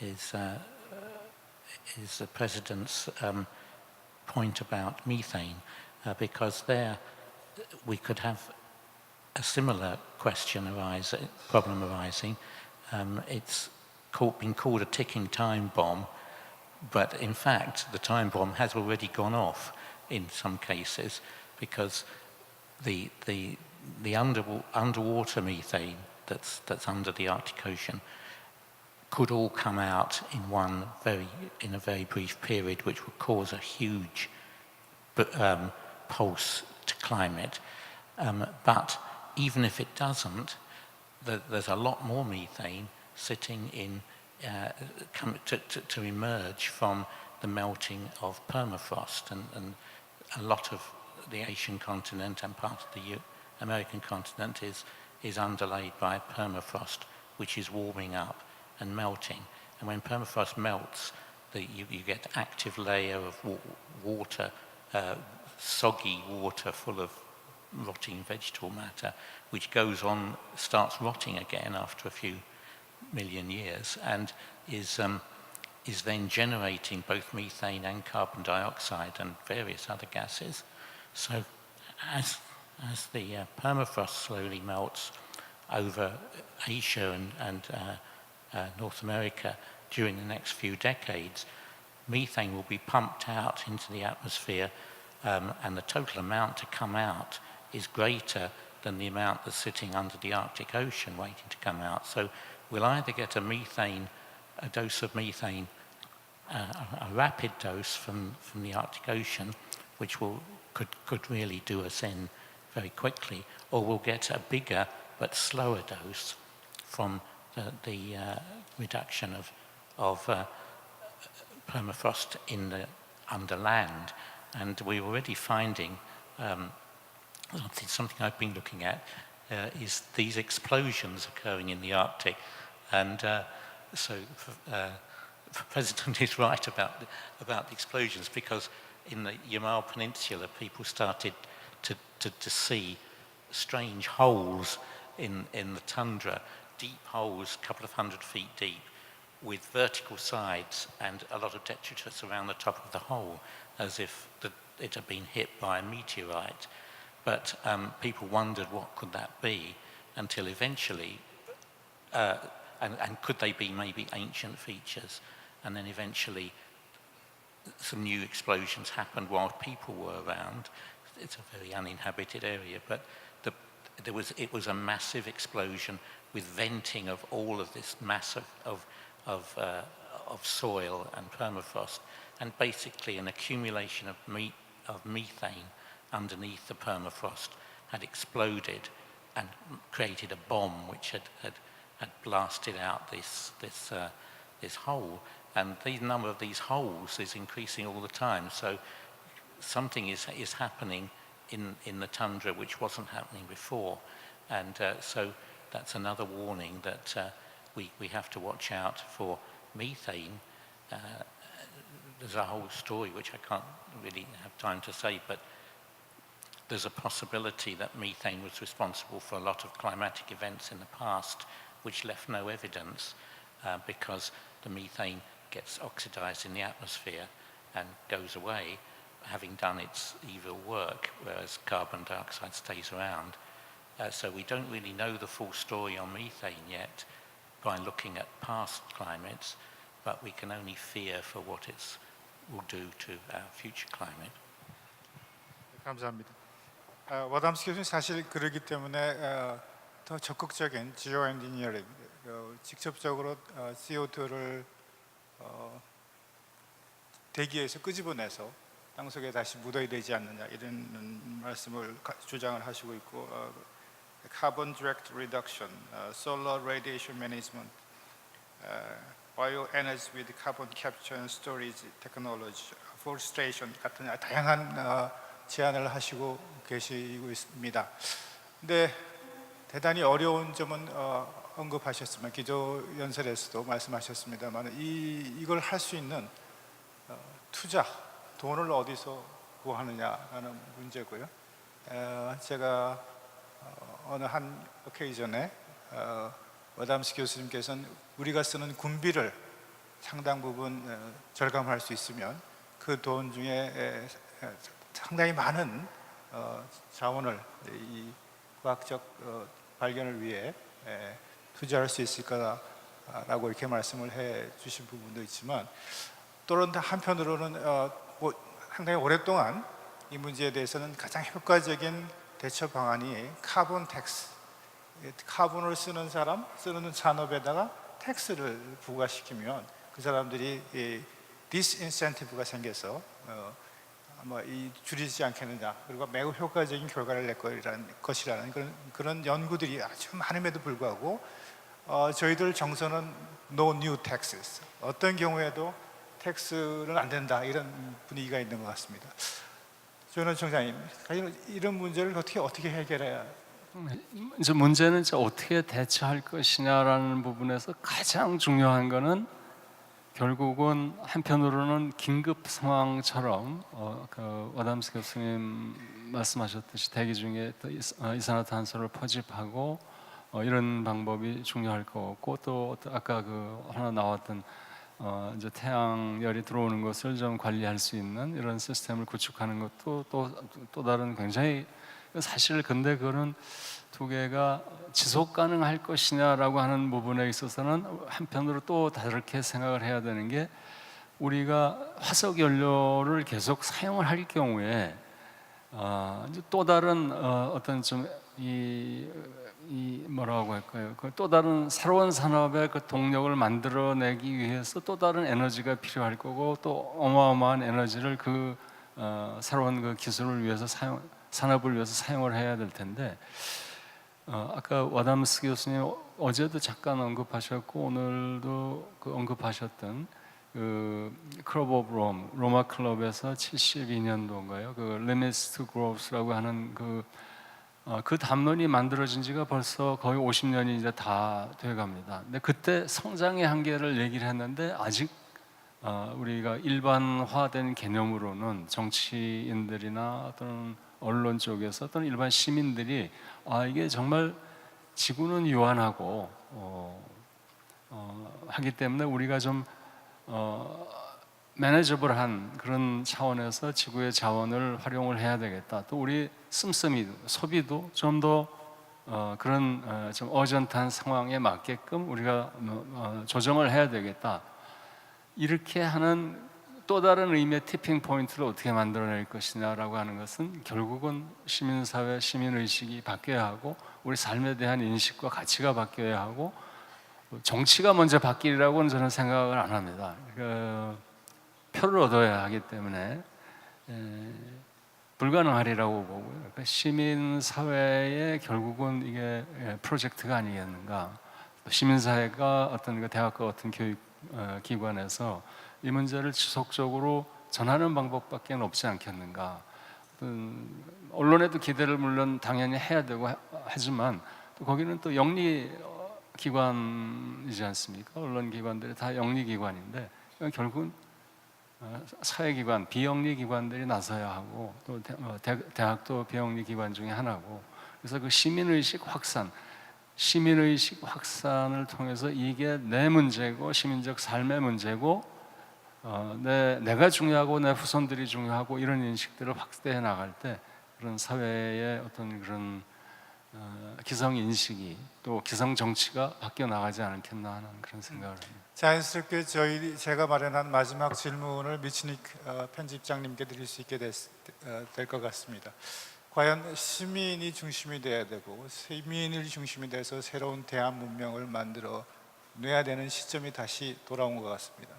is the President's point about methane, because there we could have a similar problem arising. It's been called a ticking time bomb, but in fact the time bomb has already gone off in some cases, because the underwater methane that's under the Arctic Ocean could all come out in a very brief period, which would cause a huge pulse to climate. But even if it doesn't, there's a lot more methane sitting in to emerge from the melting of permafrost, and a lot of the Asian continent and part of the American continent is underlaid by permafrost, which is warming up and melting. And when permafrost melts, you get active layer of water, soggy water full of rotting vegetable matter, which goes on, starts rotting again after a few million years, and is then generating both methane and carbon dioxide and various other gases. So as the permafrost slowly melts over Asia and North America during the next few decades, methane will be pumped out into the atmosphere, and the total amount to come out is greater than the amount that's sitting under the Arctic Ocean waiting to come out. So we'll either get a dose of methane, a rapid dose from the Arctic Ocean, which could really do us in very quickly, or we'll get a bigger but slower dose from the reduction of permafrost under land. And we're already finding, something I've been looking at, is these explosions occurring in the Arctic. And so the President is right about the explosions, because in the Yamal Peninsula, people started to see strange holes in the tundra, deep holes, a couple of 100 feet deep, with vertical sides and a lot of detritus around the top of the hole, as if it had been hit by a meteorite. But people wondered what could that be, until eventually, and could they be maybe ancient features? And then eventually some new explosions happened while people were around. It's a very uninhabited area, but it was a massive explosion with venting of all of this mass of soil and permafrost, and basically an accumulation of methane underneath the permafrost had exploded and created a bomb which had blasted out this hole. And the number of these holes is increasing all the time. So something is happening in the tundra which wasn't happening before. And so that's another warning that we have to watch out for methane. There's a whole story which I can't really have time to say, but there's a possibility that methane was responsible for a lot of climatic events in the past which left no evidence, because the methane gets oxidized in the atmosphere and goes away, having done its evil work, whereas carbon dioxide stays around. So we don't really know the full story on methane yet by looking at past climates, but we can only fear for what it will do to our future climate. 감사합니다. 워담스 교수님 사실 그러기 때문에 더 적극적인 지오 엔지니어링, 직접적으로 CO2를 대기에서 끄집어내서 땅속에 다시 묻어야 되지 않느냐, 이런 말씀을 주장을 하시고 있고, carbon direct reduction, solar radiation management, bioenergy with carbon capture and storage technology, forestation 같은 다양한 제안을 하시고 계시고 있습니다. 근데 대단히 어려운 점은 언급하셨지만, 기조연설에서도 말씀하셨습니다만, 이걸 할 수 있는 투자, 돈을 어디서 구하느냐라는 문제고요. 제가 어느 한 오케이전에 워담스 교수님께서는 우리가 쓰는 군비를 상당 부분 절감할 수 있으면 그 돈 중에 상당히 많은 자원을 이 과학적 발견을 위해 투자할 수 있을 거라고 이렇게 말씀을 해 주신 부분도 있지만, 또는 한편으로는 상당히 오랫동안 이 문제에 대해서는 가장 효과적인 대처 방안이 카본 텍스, 카본을 쓰는 사람, 쓰는 산업에다가 텍스를 부과시키면 그 사람들이 디스인센티브가 생겨서 아마 줄이지 않겠느냐, 그리고 매우 효과적인 결과를 낼 것이라는 그런 연구들이 아주 많음에도 불구하고 저희들 정서는 no new taxes, 어떤 경우에도 텍스는 안 된다, 이런 분위기가 있는 것 같습니다. 조현원 총장님, 이런 문제를 어떻게 해결해야? 이제 문제는 이제 어떻게 대처할 것이냐라는 부분에서 가장 중요한 거는 결국은 한편으로는 긴급 상황처럼 그 와담스 교수님 말씀하셨듯이 대기 중에 또 이산화탄소를 포집하고 이런 방법이 중요할 것 같고 또 아까 그 하나 나왔던 이제 태양열이 들어오는 것을 좀 관리할 수 있는 이런 시스템을 구축하는 것도 또 다른 굉장히 사실 근데 그거는 두 개가 지속 가능할 것이냐라고 하는 부분에 있어서는 한편으로 또 다르게 생각을 해야 되는 게 우리가 화석 연료를 계속 사용을 할 경우에 이제 또 다른 어떤 좀 이 뭐라고 할까요? 그 또 다른 새로운 산업의 그 동력을 만들어내기 위해서 또 다른 에너지가 필요할 거고 또 어마어마한 에너지를 그 새로운 그 기술을 위해서 산업을 위해서 사용을 해야 될 텐데 아까 와담스 교수님 어제도 잠깐 언급하셨고 오늘도 그 언급하셨던 그 클럽 오브 로마 클럽에서 72년도인가요? 그 Limits to Growth라고 하는 그 담론이 만들어진 지가 벌써 거의 50년이 이제 다 돼갑니다. 근데 그때 성장의 한계를 얘기를 했는데 아직 우리가 일반화된 개념으로는 정치인들이나 어떤 언론 쪽에서 또는 일반 시민들이 이게 정말 지구는 유한하고 하기 때문에 우리가 좀 매니저블한 그런 차원에서 지구의 자원을 활용을 해야 되겠다. 또 우리 소비도 좀 더 그런 좀 어전트한 상황에 맞게끔 우리가 조정을 해야 되겠다. 이렇게 하는 또 다른 의미의 티핑 포인트를 어떻게 만들어낼 것이냐라고 하는 것은 결국은 시민사회, 시민의식이 바뀌어야 하고 우리 삶에 대한 인식과 가치가 바뀌어야 하고 정치가 먼저 바뀌리라고는 저는 생각을 안 합니다. 표를 얻어야 하기 때문에 불가능하리라고 보고요. 그러니까 시민사회의 결국은 이게 프로젝트가 아니겠는가. 시민사회가 어떤 그 대학과 같은 교육 기관에서 이 문제를 지속적으로 전하는 방법밖에 없지 않겠는가. 언론에도 기대를 물론 당연히 해야 되고 하지만 또 거기는 또 영리 기관이지 않습니까? 언론 기관들이 다 영리 기관인데 결국은 사회기관, 비영리 기관들이 나서야 하고 또 대학도 비영리 기관 중에 하나고 그래서 그 시민의식 확산을 통해서 이게 내 문제고 시민적 삶의 문제고 내가 중요하고 내 후손들이 중요하고 이런 인식들을 확대해 나갈 때 그런 사회의 어떤 그런 기성 인식이 또 기성 정치가 바뀌어 나가지 않겠나 하는 그런 생각을 합니다. 자연스럽게 제가 마련한 마지막 질문을 미치닉 편집장님께 드릴 수 있게 될 것 같습니다. 과연 시민이 중심이 돼야 되고 시민을 중심이 돼서 새로운 대한 문명을 만들어 내야 되는 시점이 다시 돌아온 것 같습니다.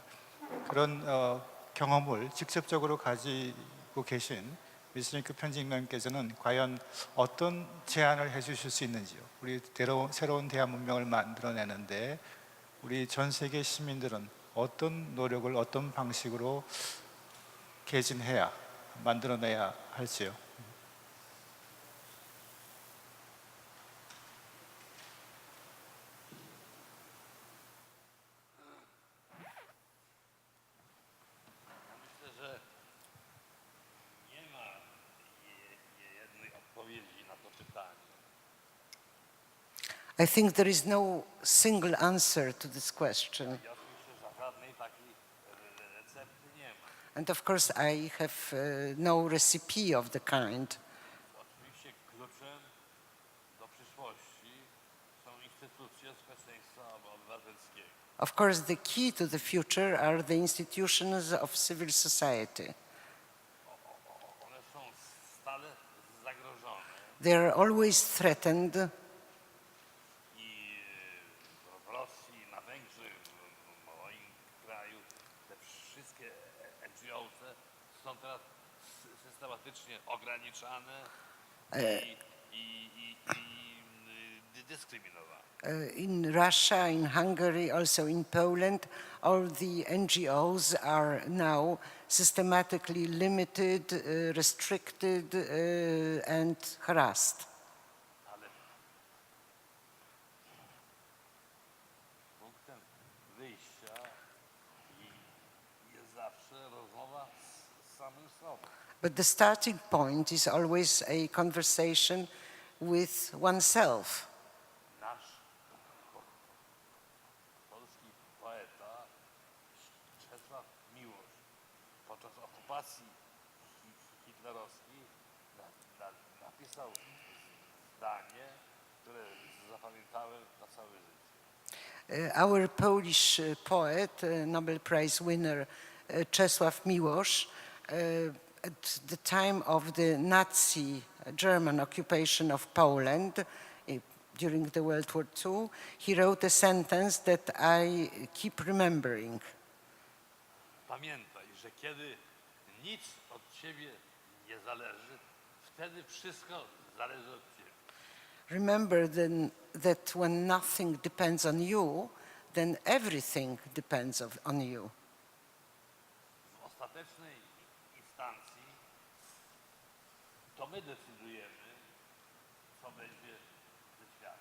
그런 경험을 직접적으로 가지고 계신 미스니크 편집장님께서는 과연 어떤 제안을 해주실 수 있는지요? 우리 새로운 대한 문명을 만들어내는데 우리 전 세계 시민들은 어떤 노력을 어떤 방식으로 개진해야 만들어내야 할지요? Myślę, że nie ma jednej odpowiedzi na to pytanie. I think there is no single answer to this question. Ja myślę, że żadnej takiej recepty nie ma. And of course, I have no recipe of the kind. Oczywiście kluczem do przyszłości są instytucje społeczeństwa obywatelskiego. Of course, the key to the future are the institutions of civil society. One są stale zagrożone They are always threatened. i w Rosji, na Węgrzech, w moim kraju te wszystkie NGO-ce są teraz systematycznie ograniczane i dyskryminowana. In Russia, in Hungary, also in Poland, all the NGOs are now systematically limited, restricted, and harassed. Ale punktem wyjścia jest zawsze rozmowa z samym sobą. But the starting point is always a conversation with oneself. Nasz polski poeta Czesław Miłosz podczas okupacji hitlerowskiej napisał zdanie, które zapamiętałem na całe życie. Our Polish poet, Nobel Prize winner Czesław Miłosz, at the time of the Nazi German occupation of Poland during the World War II, he wrote a sentence that I keep remembering. Pamiętaj, że kiedy nic od ciebie nie zależy, wtedy wszystko zależy od ciebie. Remember then that when nothing depends on you, then everything depends on you. W ostatecznej instancji to my decydujemy, co będzie ze światem.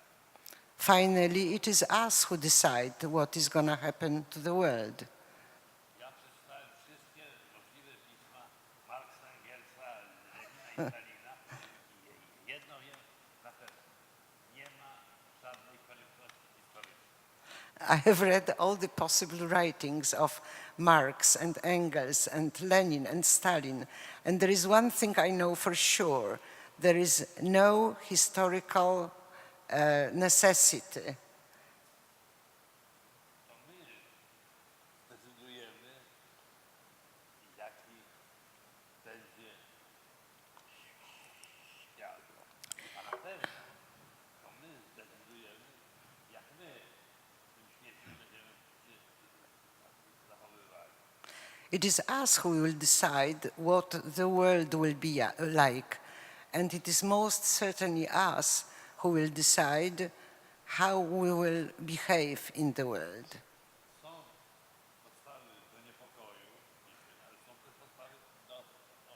Finally, it is us who decide what is going to happen to the world. Ja przeczytałem wszystkie możliwe pisma Marksa, Engelsa, Lenina i Stalina i jedno wiem na pewno. Nie ma żadnej konieczności historycznej. I have read all the possible writings of Marx and Engels and Lenin and Stalin, and there is one thing I know for sure. There is no historical necessity. To my decydujemy, jaki będzie świat. A na pewno to my decydujemy, jak my w tym świecie będziemy się zachowywali. It is us who will decide what the world will be like, and it is most certainly us who will decide how we will behave in the world. Są podstawy do niepokoju, ale są też podstawy do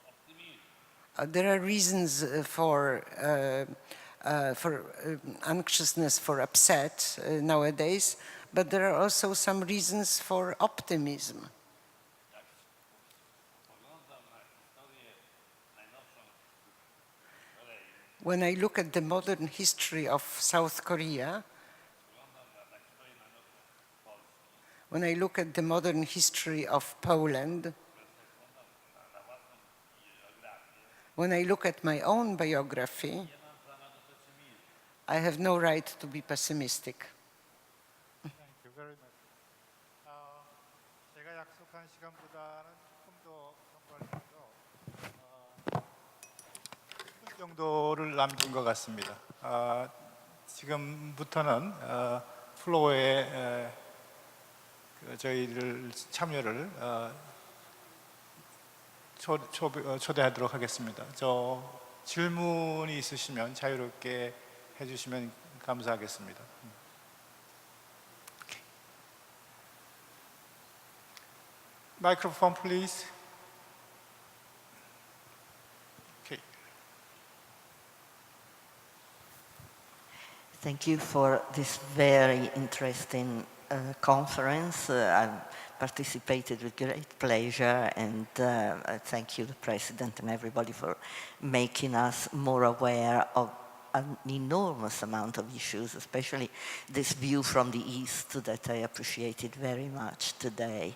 optymizmu. There are reasons for anxiousness, for upset nowadays, but there are also some reasons for optimism. Jak spoglądam na historię najnowszą Korei, When I look at the modern history of South Korea, spoglądam na historię najnowszą Polski, when I look at the modern history of Poland, spoglądam na własną biografię, when I look at my own biography, nie mam prawa do pesymizmu. I have no right to be pessimistic. Thank you very much. 제가 약속한 시간보다는 조금 더 성과를 10분 정도를 남긴 것 같습니다. 지금부터는 플로어에 저희를 참여를 초대하도록 하겠습니다. 저 질문이 있으시면 자유롭게 해주시면 감사하겠습니다. Microphone, please. Okay. Thank you for this very interesting conference. I've participated with great pleasure, and I thank you, the President, and everybody for making us more aware of an enormous amount of issues, especially this view from the East that I appreciated very much today.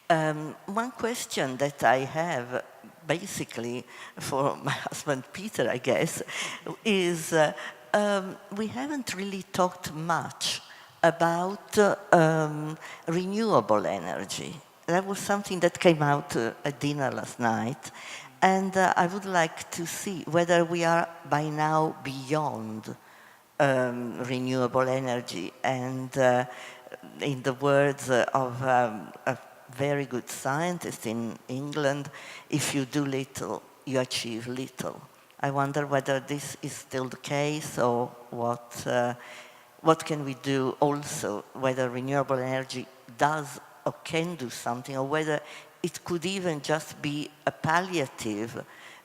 One question that I have, basically for my husband Peter, I guess, is we haven't really talked much about renewable energy. That was something that came out at dinner last night, and I would like to see whether we are by now beyond renewable energy, and in the words of a very good scientist in England, if you do little, you achieve little. I wonder whether this is still the case, or what can we do also, whether renewable energy does or can do something, or whether it could even just be a palliative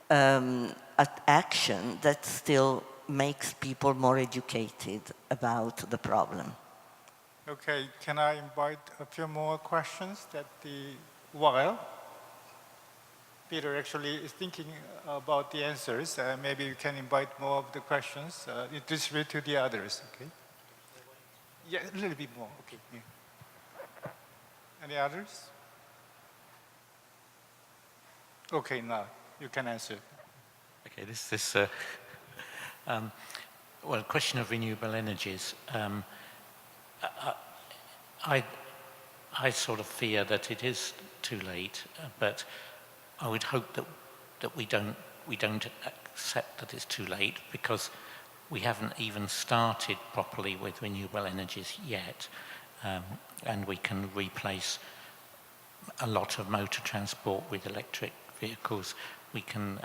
action that still makes people more educated about the problem. Okay, can I invite a few more questions while Peter actually is thinking about the answers, maybe we can invite more of the questions, distribute to the others, okay? Yeah, a little bit more, okay. Yeah. Any others? Okay, now you can answer. Okay, well, question of renewable energies. I sort of fear that it is too late, but I would hope that we don't accept that it's too late, because we haven't even started properly with renewable energies yet, and we can replace a lot of motor transport with electric vehicles. We can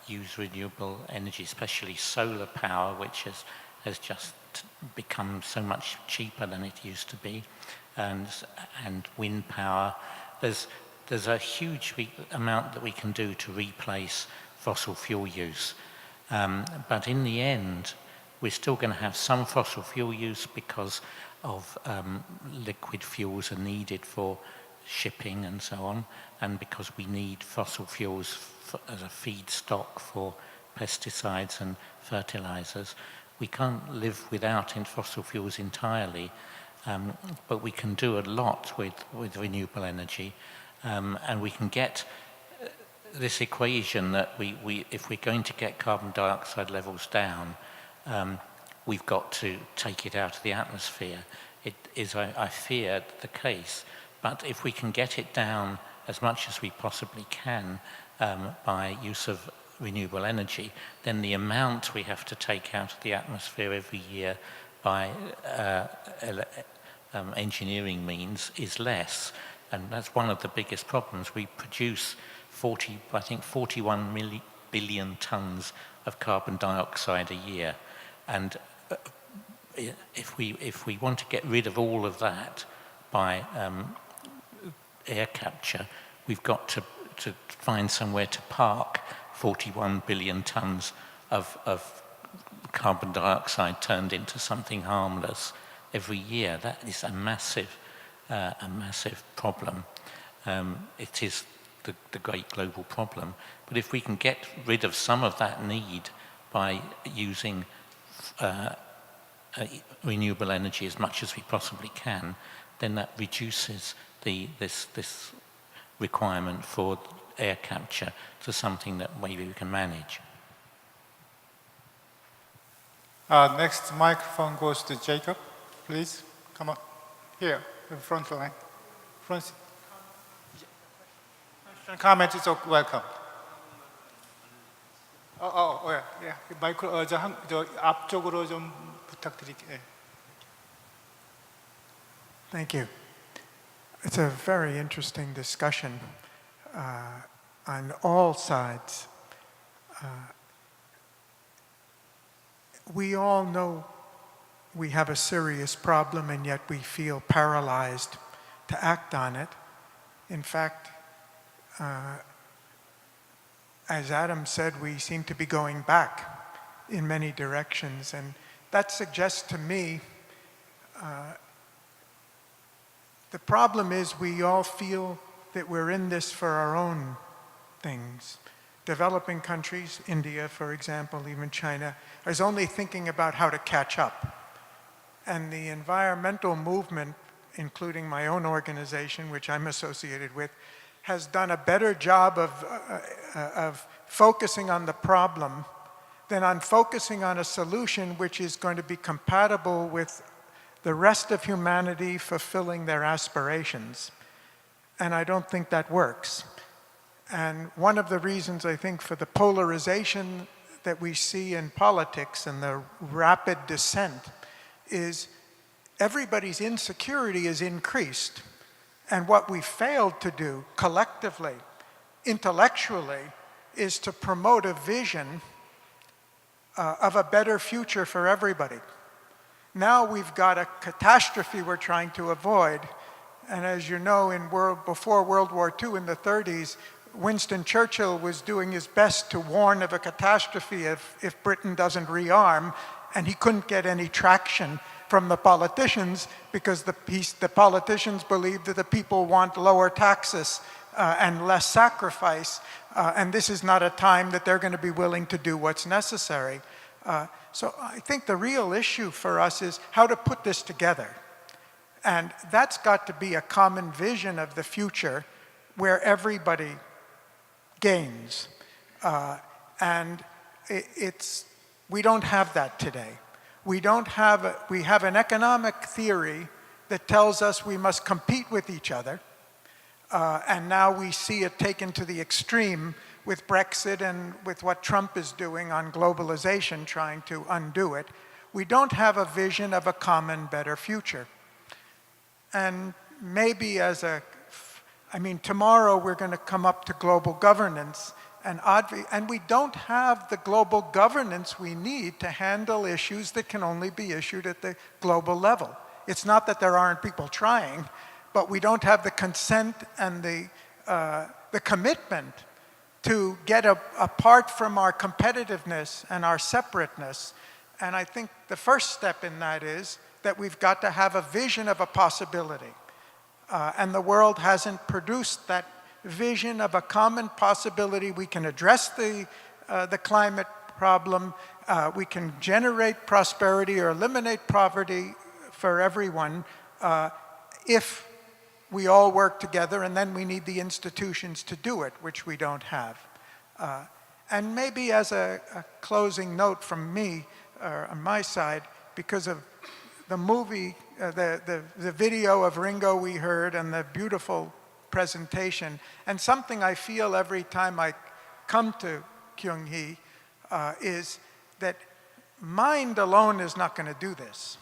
use renewable energy, especially solar power, which has just become so much cheaper than it used to be, and wind power. There's a huge amount that we can do to replace fossil fuel use. But in the end, we're still going to have some fossil fuel use because of liquid fuels are needed for shipping and so on, and because we need fossil fuels as a feedstock for pesticides and fertilizers. We can't live without fossil fuels entirely, but we can do a lot with renewable energy, and we can get this equation that if we're going to get carbon dioxide levels down, we've got to take it out of the atmosphere. It is, I fear, the case. But if we can get it down as much as we possibly can by use of renewable energy, then the amount we have to take out of the atmosphere every year by engineering means is less. And that's one of the biggest problems. We produce 41 billion tons of carbon dioxide a year. And if we want to get rid of all of that by air capture, we've got to find somewhere to park 41 billion tons of carbon dioxide turned into something harmless every year. That is a massive problem. It is the great global problem. But if we can get rid of some of that need by using renewable energy as much as we possibly can, then that reduces this requirement for air capture to something that maybe we can manage. Next microphone goes to Jacob, please. Come on, here, in front line. Front. Comment is welcome. 예. 마이크 저 앞쪽으로 좀 부탁드릴게요. Thank you. It's a very interesting discussion on all sides. We all know we have a serious problem, and yet we feel paralyzed to act on it. In fact, as Adam said, we seem to be going back in many directions, and that suggests to me the problem is we all feel that we're in this for our own things. Developing countries, India, for example, even China, is only thinking about how to catch up. And the environmental movement, including my own organization, which I'm associated with, has done a better job of focusing on the problem than on focusing on a solution which is going to be compatible with the rest of humanity fulfilling their aspirations. And I don't think that works. And one of the reasons, I think, for the polarization that we see in politics and the rapid descent is everybody's insecurity is increased. And what we failed to do collectively, intellectually, is to promote a vision of a better future for everybody. Now we've got a catastrophe we're trying to avoid. And as you know, before World War II in the 30s, Winston Churchill was doing his best to warn of a catastrophe if Britain doesn't rearm, and he couldn't get any traction from the politicians because the politicians believe that the people want lower taxes and less sacrifice, and this is not a time that they're going to be willing to do what's necessary. So I think the real issue for us is how to put this together. And that's got to be a common vision of the future where everybody gains. And we don't have that today. We have an economic theory that tells us we must compete with each other. And now we see it taken to the extreme with Brexit and with what Trump is doing on globalization, trying to undo it. We don't have a vision of a common, better future. And maybe tomorrow we're going to come up to global governance, and we don't have the global governance we need to handle issues that can only be issued at the global level. It's not that there aren't people trying, but we don't have the consent and the commitment to get apart from our competitiveness and our separateness. And I think the first step in that is that we've got to have a vision of a possibility. And the world hasn't produced that vision of a common possibility. We can address the climate problem. We can generate prosperity or eliminate poverty for everyone if we all work together, and then we need the institutions to do it, which we don't have. And maybe as a closing note from me, on my side, because of the movie, the video of Ringo we heard and the beautiful presentation, and something I feel every time I come to Kyung-hee is that mind alone is not going to do this.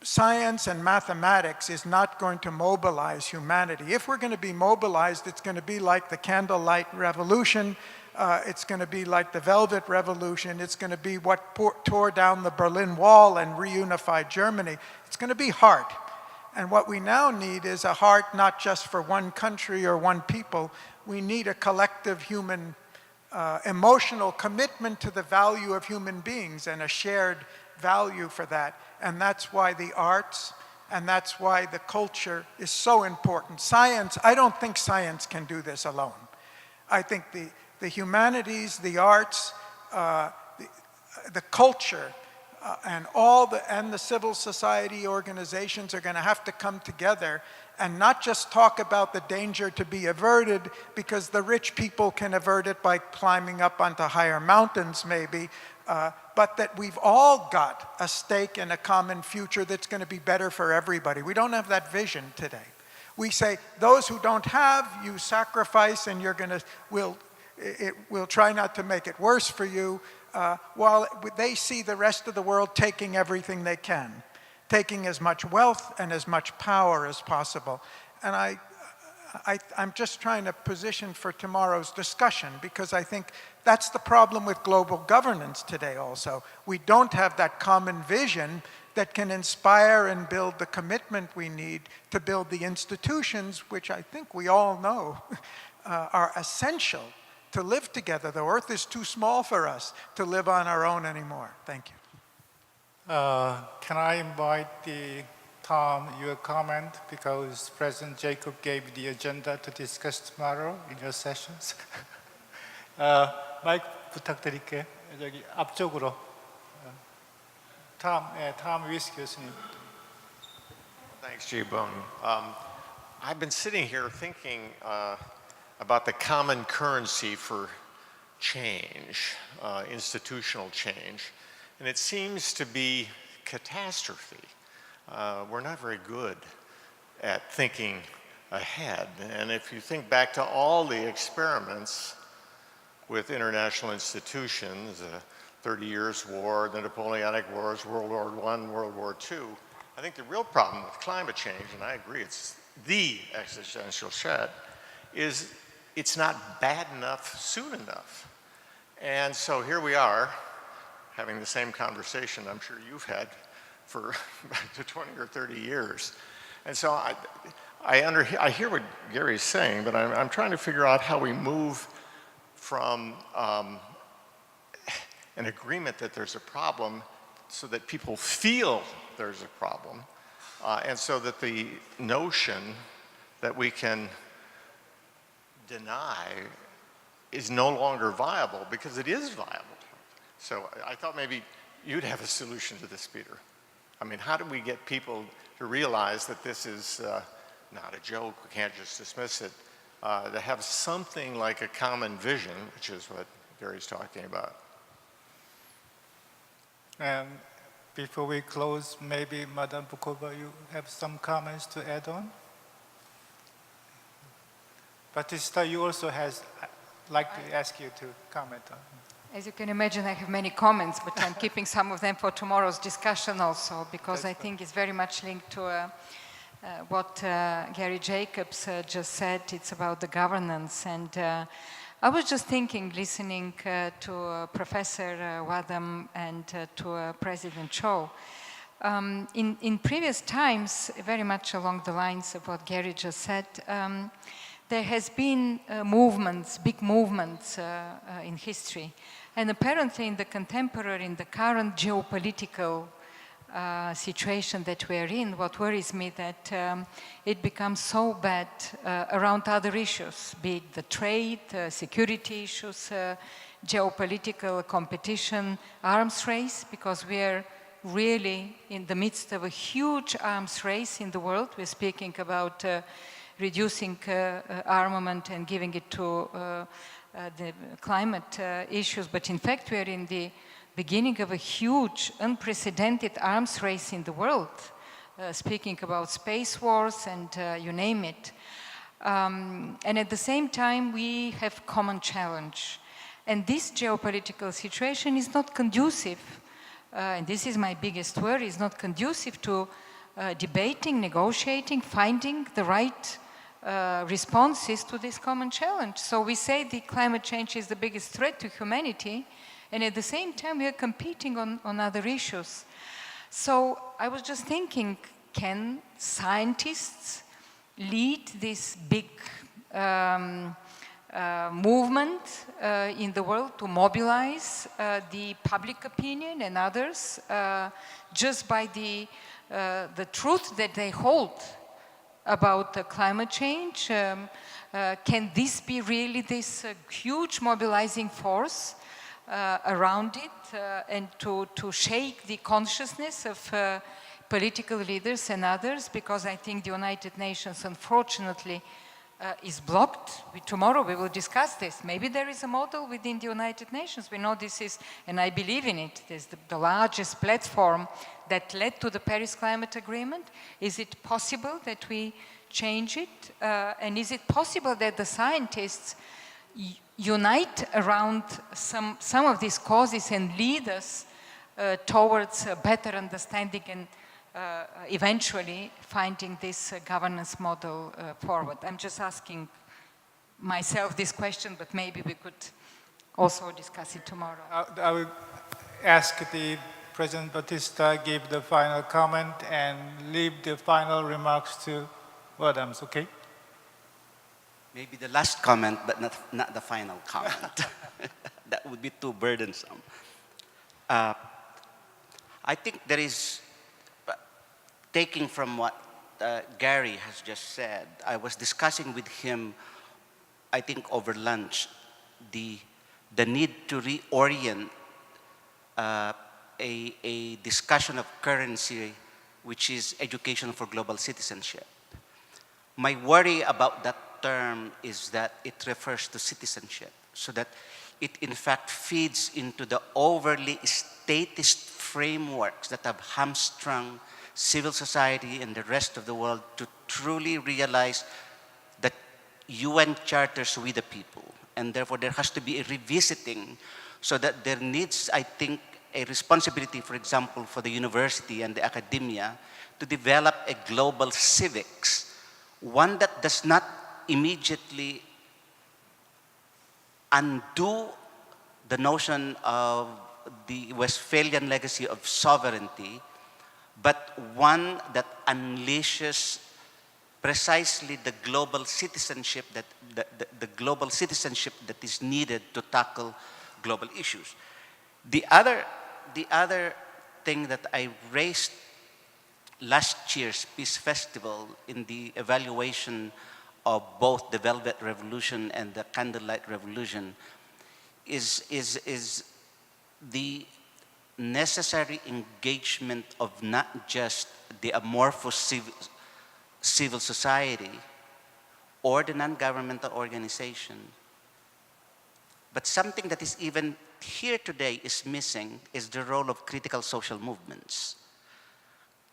Science and mathematics is not going to mobilize humanity. If we're going to be mobilized, it's going to be like the candlelight revolution. It's going to be like the Velvet Revolution. It's going to be what tore down the Berlin Wall and reunified Germany. It's going to be heart. And what we now need is a heart not just for one country or one people. We need a collective human emotional commitment to the value of human beings and a shared value for that. And that's why the arts and that's why the culture is so important. Science, I don't think science can do this alone. I think the humanities, the arts, the culture, and the civil society organizations are going to have to come together and not just talk about the danger to be averted, because the rich people can avert it by climbing up onto higher mountains maybe, but that we've all got a stake in a common future that's going to be better for everybody. We don't have that vision today. We say, those who don't have, you sacrifice, and we'll try not to make it worse for you, while they see the rest of the world taking everything they can, taking as much wealth and as much power as possible. And I'm just trying to position for tomorrow's discussion, because I think that's the problem with global governance today also. We don't have that common vision that can inspire and build the commitment we need to build the institutions, which I think we all know are essential to live together. The earth is too small for us to live on our own anymore. Thank you. Can I invite Tom, your comment, because President Jacob gave the agenda to discuss tomorrow in your sessions. 마이크 부탁드릴게요. 여기 앞쪽으로. 탐 위스 교수님. Thanks, G-Bone. I've been sitting here thinking about the common currency for change, institutional change, and it seems to be catastrophe. We're not very good at thinking ahead, and if you think back to all the experiments with international institutions, 30 Years' War, the Napoleonic Wars, World War I, World War II, I think the real problem with climate change, and I agree it's the existential threat, is it's not bad enough soon enough. And so here we are, having the same conversation I'm sure you've had for 20 or 30 years. And so I hear what Gary's saying, but I'm trying to figure out how we move from an agreement that there's a problem so that people feel there's a problem, and so that the notion that we can deny is no longer viable, because it is viable. So I thought maybe you'd have a solution to this, Peter. I mean, how do we get people to realize that this is not a joke, we can't just dismiss it, to have something like a common vision, which is what Gary's talking about. And before we close, maybe Madame Bukova, you have some comments to add on? Batista, you also like to ask you to comment on. As you can imagine, I have many comments, but I'm keeping some of them for tomorrow's discussion also, because I think it's very much linked to what Gary Jacobs just said. It's about the governance. And I was just thinking, listening to Professor Wadham and to President Cho, in previous times, very much along the lines of what Gary just said, there has been movements, big movements in history. And apparently in the contemporary, in the current geopolitical situation that we are in, what worries me that it becomes so bad around other issues, be it the trade, security issues, geopolitical competition, arms race, because we are really in the midst of a huge arms race in the world. We're speaking about reducing armament and giving it to the climate issues, but in fact we are in the beginning of a huge, unprecedented arms race in the world, speaking about space wars and you name it. And at the same time, we have common challenge. And this geopolitical situation is not conducive, and this is my biggest worry, is not conducive to debating, negotiating, finding the right responses to this common challenge. So we say the climate change is the biggest threat to humanity, and at the same time we are competing on other issues. So I was just thinking, can scientists lead this big movement in the world to mobilize the public opinion and others just by the truth that they hold about climate change? Can this be really this huge mobilizing force around it and to shake the consciousness of political leaders and others? Because I think the United Nations, unfortunately, is blocked. Tomorrow we will discuss this. Maybe there is a model within the United Nations. We know this is, and I believe in it, it is the largest platform that led to the Paris Climate Agreement. Is it possible that we change it? And is it possible that the scientists unite around some of these causes and lead us towards a better understanding and eventually finding this governance model forward? I'm just asking myself this question, but maybe we could also discuss it tomorrow. I will ask the President Batista give the final comment and leave the final remarks to Adams, okay? Maybe the last comment, but not the final comment. That would be too burdensome. I think there is, taking from what Gary has just said, I was discussing with him, I think over lunch, the need to reorient a discussion of currency, which is education for global citizenship. My worry about that term is that it refers to citizenship, so that it in fact feeds into the overly statist frameworks that have hamstrung civil society and the rest of the world to truly realize that UN charters we the people, and therefore there has to be a revisiting, so that there needs, I think, a responsibility, for example, for the university and the academia to develop a global civics, one that does not immediately undo the notion of the Westphalian legacy of sovereignty, but one that unleashes precisely the global citizenship the global citizenship that is needed to tackle global issues. The other thing that I raised last year's Peace Festival in the evaluation of both the Velvet Revolution and the Candlelight Revolution is the necessary engagement of not just the amorphous civil society or the non-governmental organization, but something that is even here today is missing is the role of critical social movements.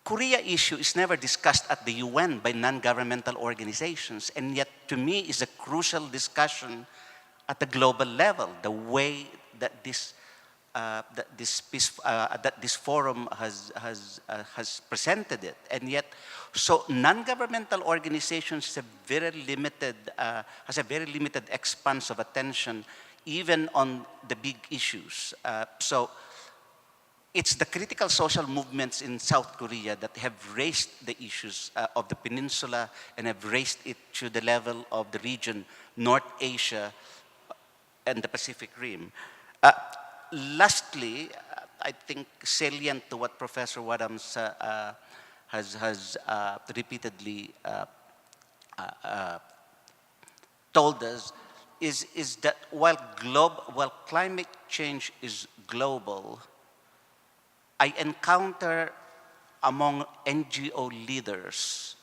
Korea issue is never discussed at the UN by non-governmental organizations, and yet to me is a crucial discussion at the global level, the way that this forum has presented it. And yet, so non-governmental organizations have has a very limited expanse of attention, even on the big issues. So it's the critical social movements in South Korea that have raised the issues of the peninsula and have raised it to the level of the region, North Asia and the Pacific Rim. Lastly, I think salient to what Professor Wadhams has repeatedly told us is that while climate change is global, I encounter among NGO leaders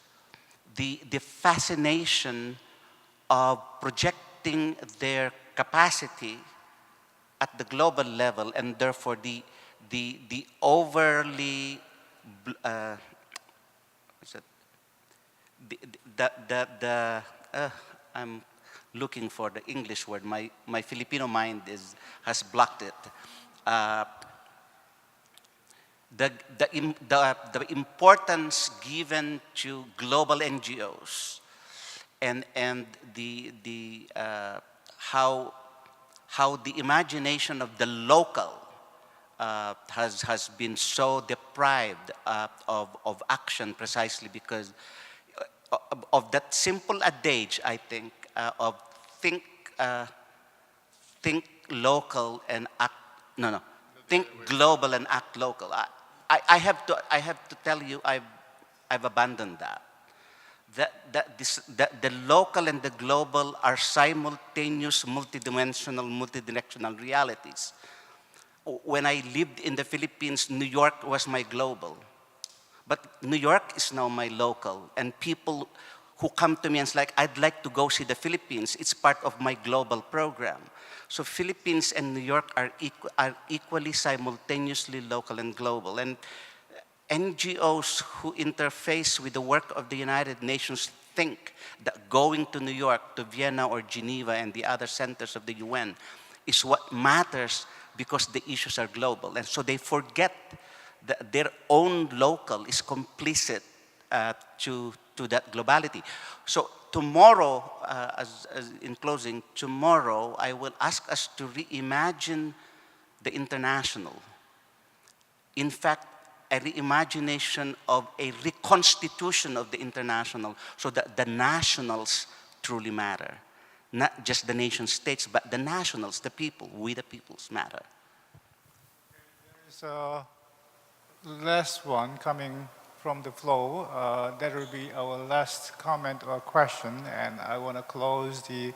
the fascination of projecting their capacity at the global level, and therefore the overly I'm looking for the English word. My Filipino mind has blocked it. The importance given to global NGOs and how the imagination of the local has been so deprived of action precisely because of that simple adage, I think, of think local and act, think global and act local. I have to tell you, I've abandoned that. That the local and the global are simultaneous, multidimensional, multidirectional realities. When I lived in the Philippines, New York was my global. But New York is now my local. And people who come to me and say, like, I'd like to go see the Philippines, it's part of my global program. So Philippines and New York are equally simultaneously local and global. And NGOs who interface with the work of the United Nations think that going to New York, to Vienna or Geneva and the other centers of the UN is what matters because the issues are global. And so they forget that their own local is complicit to that globality. So tomorrow, in closing, tomorrow I will ask us to reimagine the international. In fact, a reimagination of a reconstitution of the international so that the nationals truly matter. Not just the nation states, but the nationals, the people, we the peoples matter. There's a last one coming from the floor. That will be our last comment or question, and I want to close the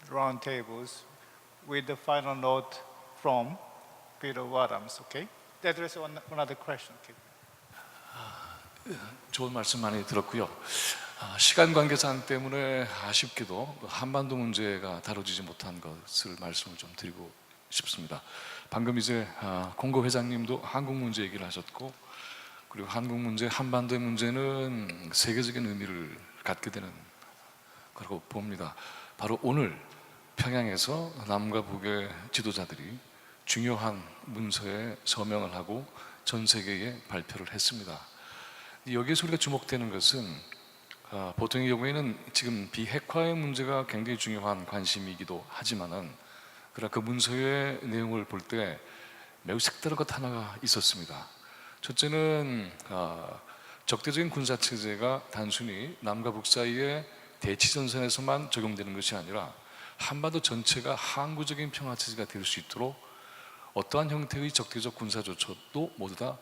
round tables with the final note from Peter Wadhams, okay? That is another question. Okay. 좋은 말씀 많이 들었고요. 시간 관계상 때문에 아쉽게도 한반도 문제가 다뤄지지 못한 것을 말씀을 좀 드리고 싶습니다. 방금 이제 공고 회장님도 한국 문제 얘기를 하셨고, 그리고 한국 문제, 한반도의 문제는 세계적인 의미를 갖게 되는 거라고 봅니다. 바로 오늘 평양에서 남과 북의 지도자들이 중요한 문서에 서명을 하고 전 세계에 발표를 했습니다. 여기에서 우리가 주목되는 것은 보통의 경우에는 지금 비핵화의 문제가 굉장히 중요한 관심이기도 하지만은 그러나 그 문서의 내용을 볼 때 매우 색다른 것 하나가 있었습니다. 첫째는 적대적인 군사 체제가 단순히 남과 북 사이의 대치전선에서만 적용되는 것이 아니라 한반도 전체가 항구적인 평화 체제가 될 수 있도록 어떠한 형태의 적대적 군사 조처도 모두 다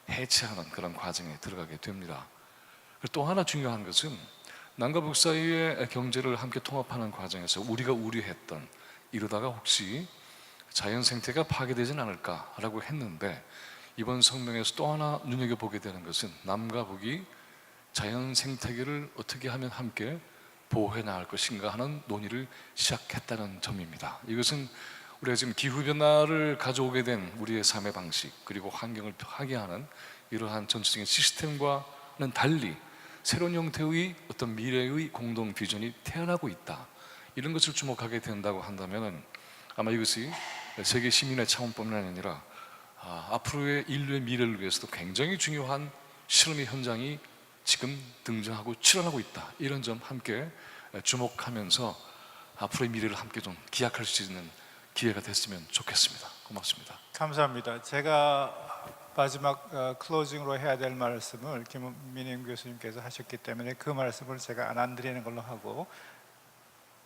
해체하는 그런 과정에 들어가게 됩니다. 또 하나 중요한 것은 남과 북 사이의 경제를 함께 통합하는 과정에서 우리가 우려했던 이러다가 혹시 자연 생태가 파괴되진 않을까라고 했는데 이번 성명에서 또 하나 눈여겨보게 되는 것은 남과 북이 자연 생태계를 어떻게 하면 함께 보호해 나갈 것인가 하는 논의를 시작했다는 점입니다. 이것은 우리가 지금 기후변화를 가져오게 된 우리의 삶의 방식 그리고 환경을 파괴하는 이러한 전체적인 시스템과는 달리 새로운 형태의 어떤 미래의 공동 비전이 태어나고 있다. 이런 것을 주목하게 된다고 한다면 아마 이것이 세계 시민의 차원뿐만 아니라 앞으로의 인류의 미래를 위해서도 굉장히 중요한 실험의 현장이 지금 등장하고 출현하고 있다. 이런 점 함께 주목하면서 앞으로의 미래를 함께 좀 기약할 수 있는 기회가 됐으면 좋겠습니다. 고맙습니다. 감사합니다. 제가 마지막 클로징으로 해야 될 말씀을 김민영 교수님께서 하셨기 때문에 그 말씀을 제가 안 드리는 걸로 하고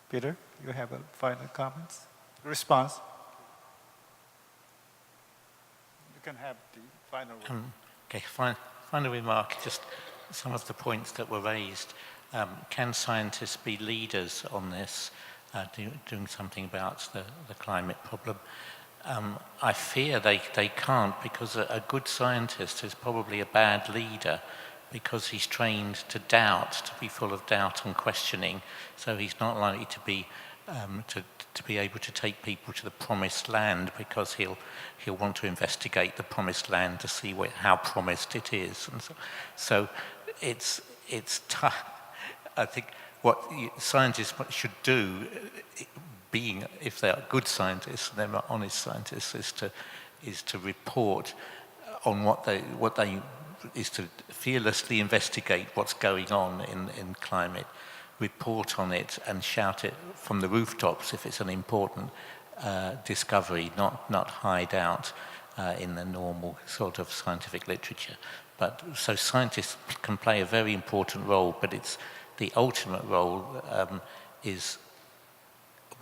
Peter, you have a final comments? Response? You can have the final word. Okay, final remark, just some of the points that were raised. Can scientists be leaders on this, doing something about the climate problem? I fear they can't, because a good scientist is probably a bad leader because he's trained to doubt, to be full of doubt and questioning, so he's not likely to be able to take people to the promised land, because he'll want to investigate the promised land to see how promised it is, and so it's tough. I think what scientists should do, being, if they are good scientists and they're honest scientists, is to report on what they is to fearlessly investigate what's going on in climate, report on it and shout it from the rooftops if it's an important discovery, not hide out in the normal sort of scientific literature. But so scientists can play a very important role, but it's the ultimate role is,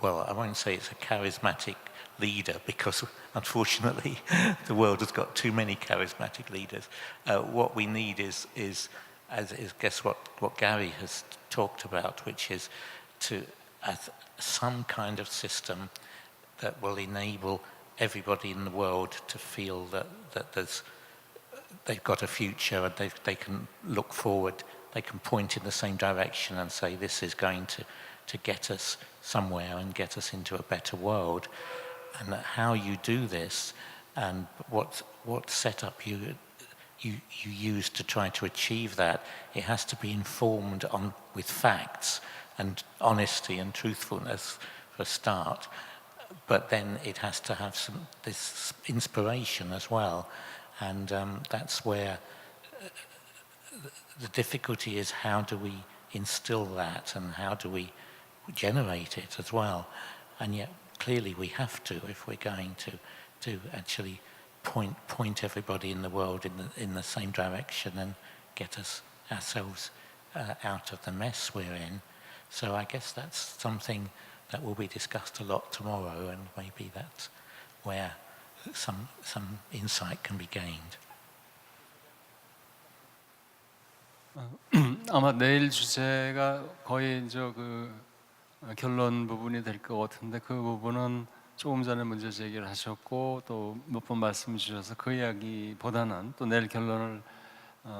well, I won't say it's a charismatic leader, because unfortunately the world has got too many charismatic leaders. What we need is guess what Gary has talked about, which is to some kind of system that will enable everybody in the world to feel that they've got a future and they can look forward, they can point in the same direction and say this is going to get us somewhere and get us into a better world. And how you do this and what setup you use to try to achieve that, it has to be informed with facts and honesty and truthfulness for a start, but then it has to have this inspiration as well, and that's where the difficulty is, how do we instill that and how do we generate it as well. And yet clearly we have to, if we're going to actually point everybody in the world in the same direction and get ourselves out of the mess we're in. So I guess that's something that will be discussed a lot tomorrow, and maybe that's where some insight can be gained. 아마 내일 주제가 거의 결론 부분이 될 것 같은데, 그 부분은 조금 전에 문제 제기를 하셨고 또 몇 번 말씀 주셔서 그 이야기보다는 또 내일 결론을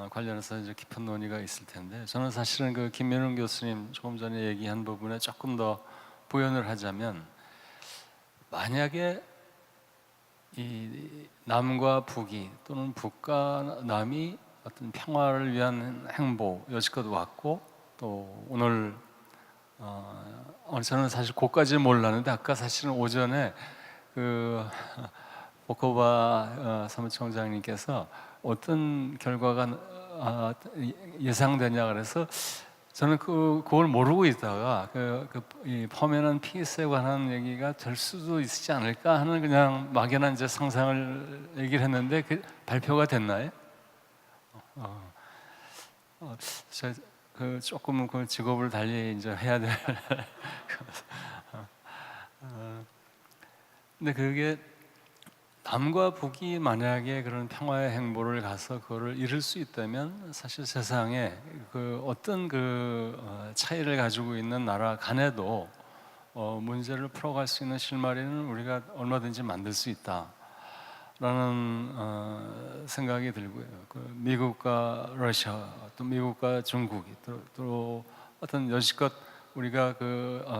관련해서 이제 깊은 논의가 있을 텐데, 저는 사실은 그 김민웅 교수님 조금 전에 얘기한 부분에 조금 더 부연을 하자면, 만약에 이 남과 북이 또는 북과 남이 어떤 평화를 위한 행보 여지껏 왔고, 또 오늘 저는 사실 그까지는 몰랐는데 아까 사실은 오전에 그 보코바 사무총장님께서 어떤 결과가 예상되냐 그래서 저는 그걸 모르고 있다가 이 퍼맨한 피스에 관한 얘기가 될 수도 있지 않을까 하는 그냥 막연한 이제 상상을 얘기를 했는데 그 발표가 됐나요? 제가 조금 그 직업을 달리 이제 해야 될. 근데 그게 남과 북이 만약에 그런 평화의 행보를 가서 그거를 이룰 수 있다면 사실 세상에 그 어떤 차이를 가지고 있는 나라 간에도 문제를 풀어갈 수 있는 실마리는 우리가 얼마든지 만들 수 있다라는 생각이 들고요. 미국과 러시아, 또 미국과 중국이 또 어떤 여지껏 우리가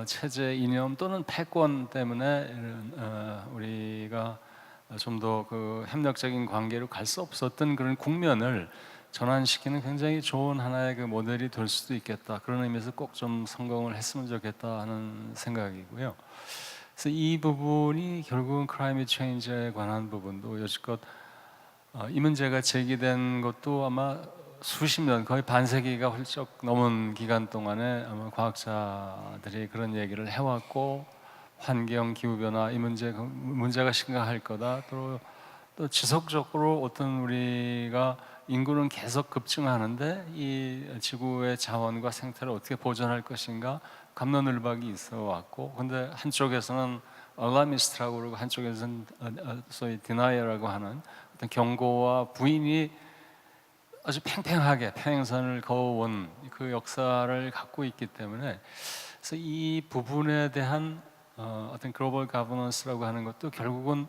체제 이념 또는 패권 때문에 우리가 좀 더 협력적인 관계로 갈 수 없었던 그런 국면을 전환시키는 굉장히 좋은 하나의 모델이 될 수도 있겠다. 그런 의미에서 꼭 좀 성공을 했으면 좋겠다 하는 생각이고요. 그래서 이 부분이 결국은 클라이밋 체인지에 관한 부분도 여지껏 이 문제가 제기된 것도 아마 수십 년, 거의 반세기가 훌쩍 넘은 기간 동안에 아마 과학자들이 그런 얘기를 해왔고, 환경 기후변화 이 문제가 심각할 거다. 또 지속적으로 어떤 우리가 인구는 계속 급증하는데 이 지구의 자원과 생태를 어떻게 보존할 것인가 갑론을박이 있어 왔고, 근데 한쪽에서는 알라미스트라고 그러고 한쪽에서는 소위 디나이어라고 하는 어떤 경고와 부인이 아주 팽팽하게 평행선을 그어온 그 역사를 갖고 있기 때문에, 그래서 이 부분에 대한 어떤 글로벌 가버넌스라고 하는 것도 결국은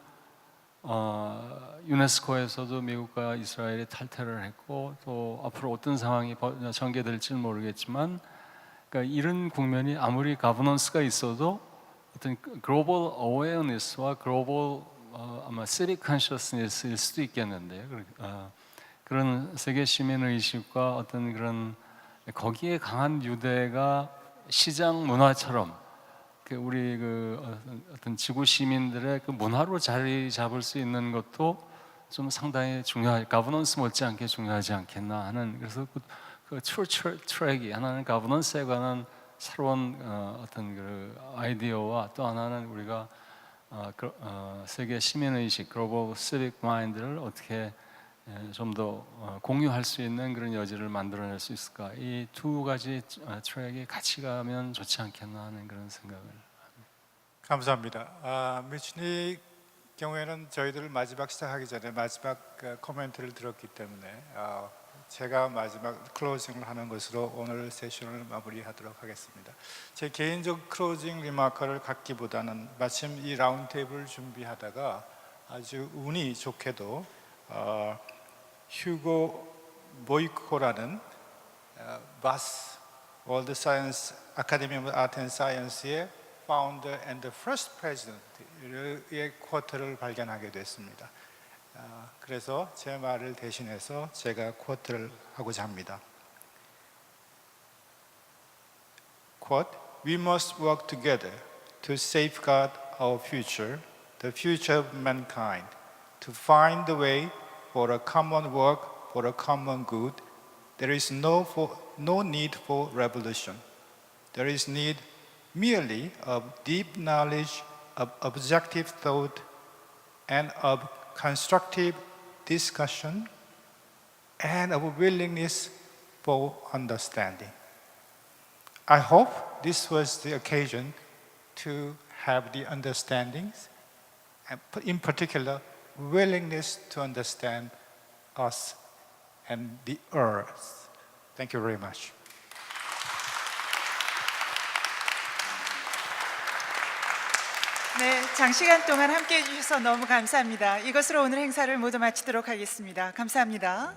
유네스코에서도 미국과 이스라엘이 탈퇴를 했고, 또 앞으로 어떤 상황이 전개될지는 모르겠지만, 그러니까 이런 국면이 아무리 가버넌스가 있어도 어떤 글로벌 어웨어니스와 글로벌 아마 시빅 컨셔스니스일 수도 있겠는데요. 그런 세계 시민 의식과 어떤 그런 거기에 강한 유대가 시장 문화처럼 우리 어떤 지구 시민들의 문화로 자리 잡을 수 있는 것도 좀 상당히 가버넌스 못지않게 중요하지 않겠나 하는, 그래서 트루 트랙이 하나는 가버넌스에 관한 새로운 어떤 아이디어와, 또 하나는 우리가 세계 시민 의식, 글로벌 시빅 마인드를 어떻게 좀 더 공유할 수 있는 그런 여지를 만들어낼 수 있을까? 이 두 가지 트랙이 같이 가면 좋지 않겠나 하는 그런 생각을 합니다. 감사합니다. 미친이 경우에는 저희들 마지막 시작하기 전에 마지막 코멘트를 들었기 때문에 제가 마지막 클로징을 하는 것으로 오늘 세션을 마무리하도록 하겠습니다. 제 개인적 클로징 리마크를 갖기보다는 마침 이 라운드 테이블을 준비하다가 아주 운이 좋게도 휴고 보이코라는 바스 월드 사이언스 아카데미 오브 아트 앤 사이언스의 founder and the first president의 쿼트를 발견하게 됐습니다. 그래서 제 말을 대신해서 제가 쿼트를 하고자 합니다. Quote, "We must work together to safeguard our future, the future of mankind, to find the way for a common work for a common good. There is no need for revolution. There is need merely of deep knowledge, of objective thought, and of constructive discussion, and of willingness for understanding." I hope this was the occasion to have the understandings, and in particular, willingness to understand us and the earth. Thank you very much. 네, 장시간 동안 함께해 주셔서 너무 감사합니다. 이것으로 오늘 행사를 모두 마치도록 하겠습니다. 감사합니다.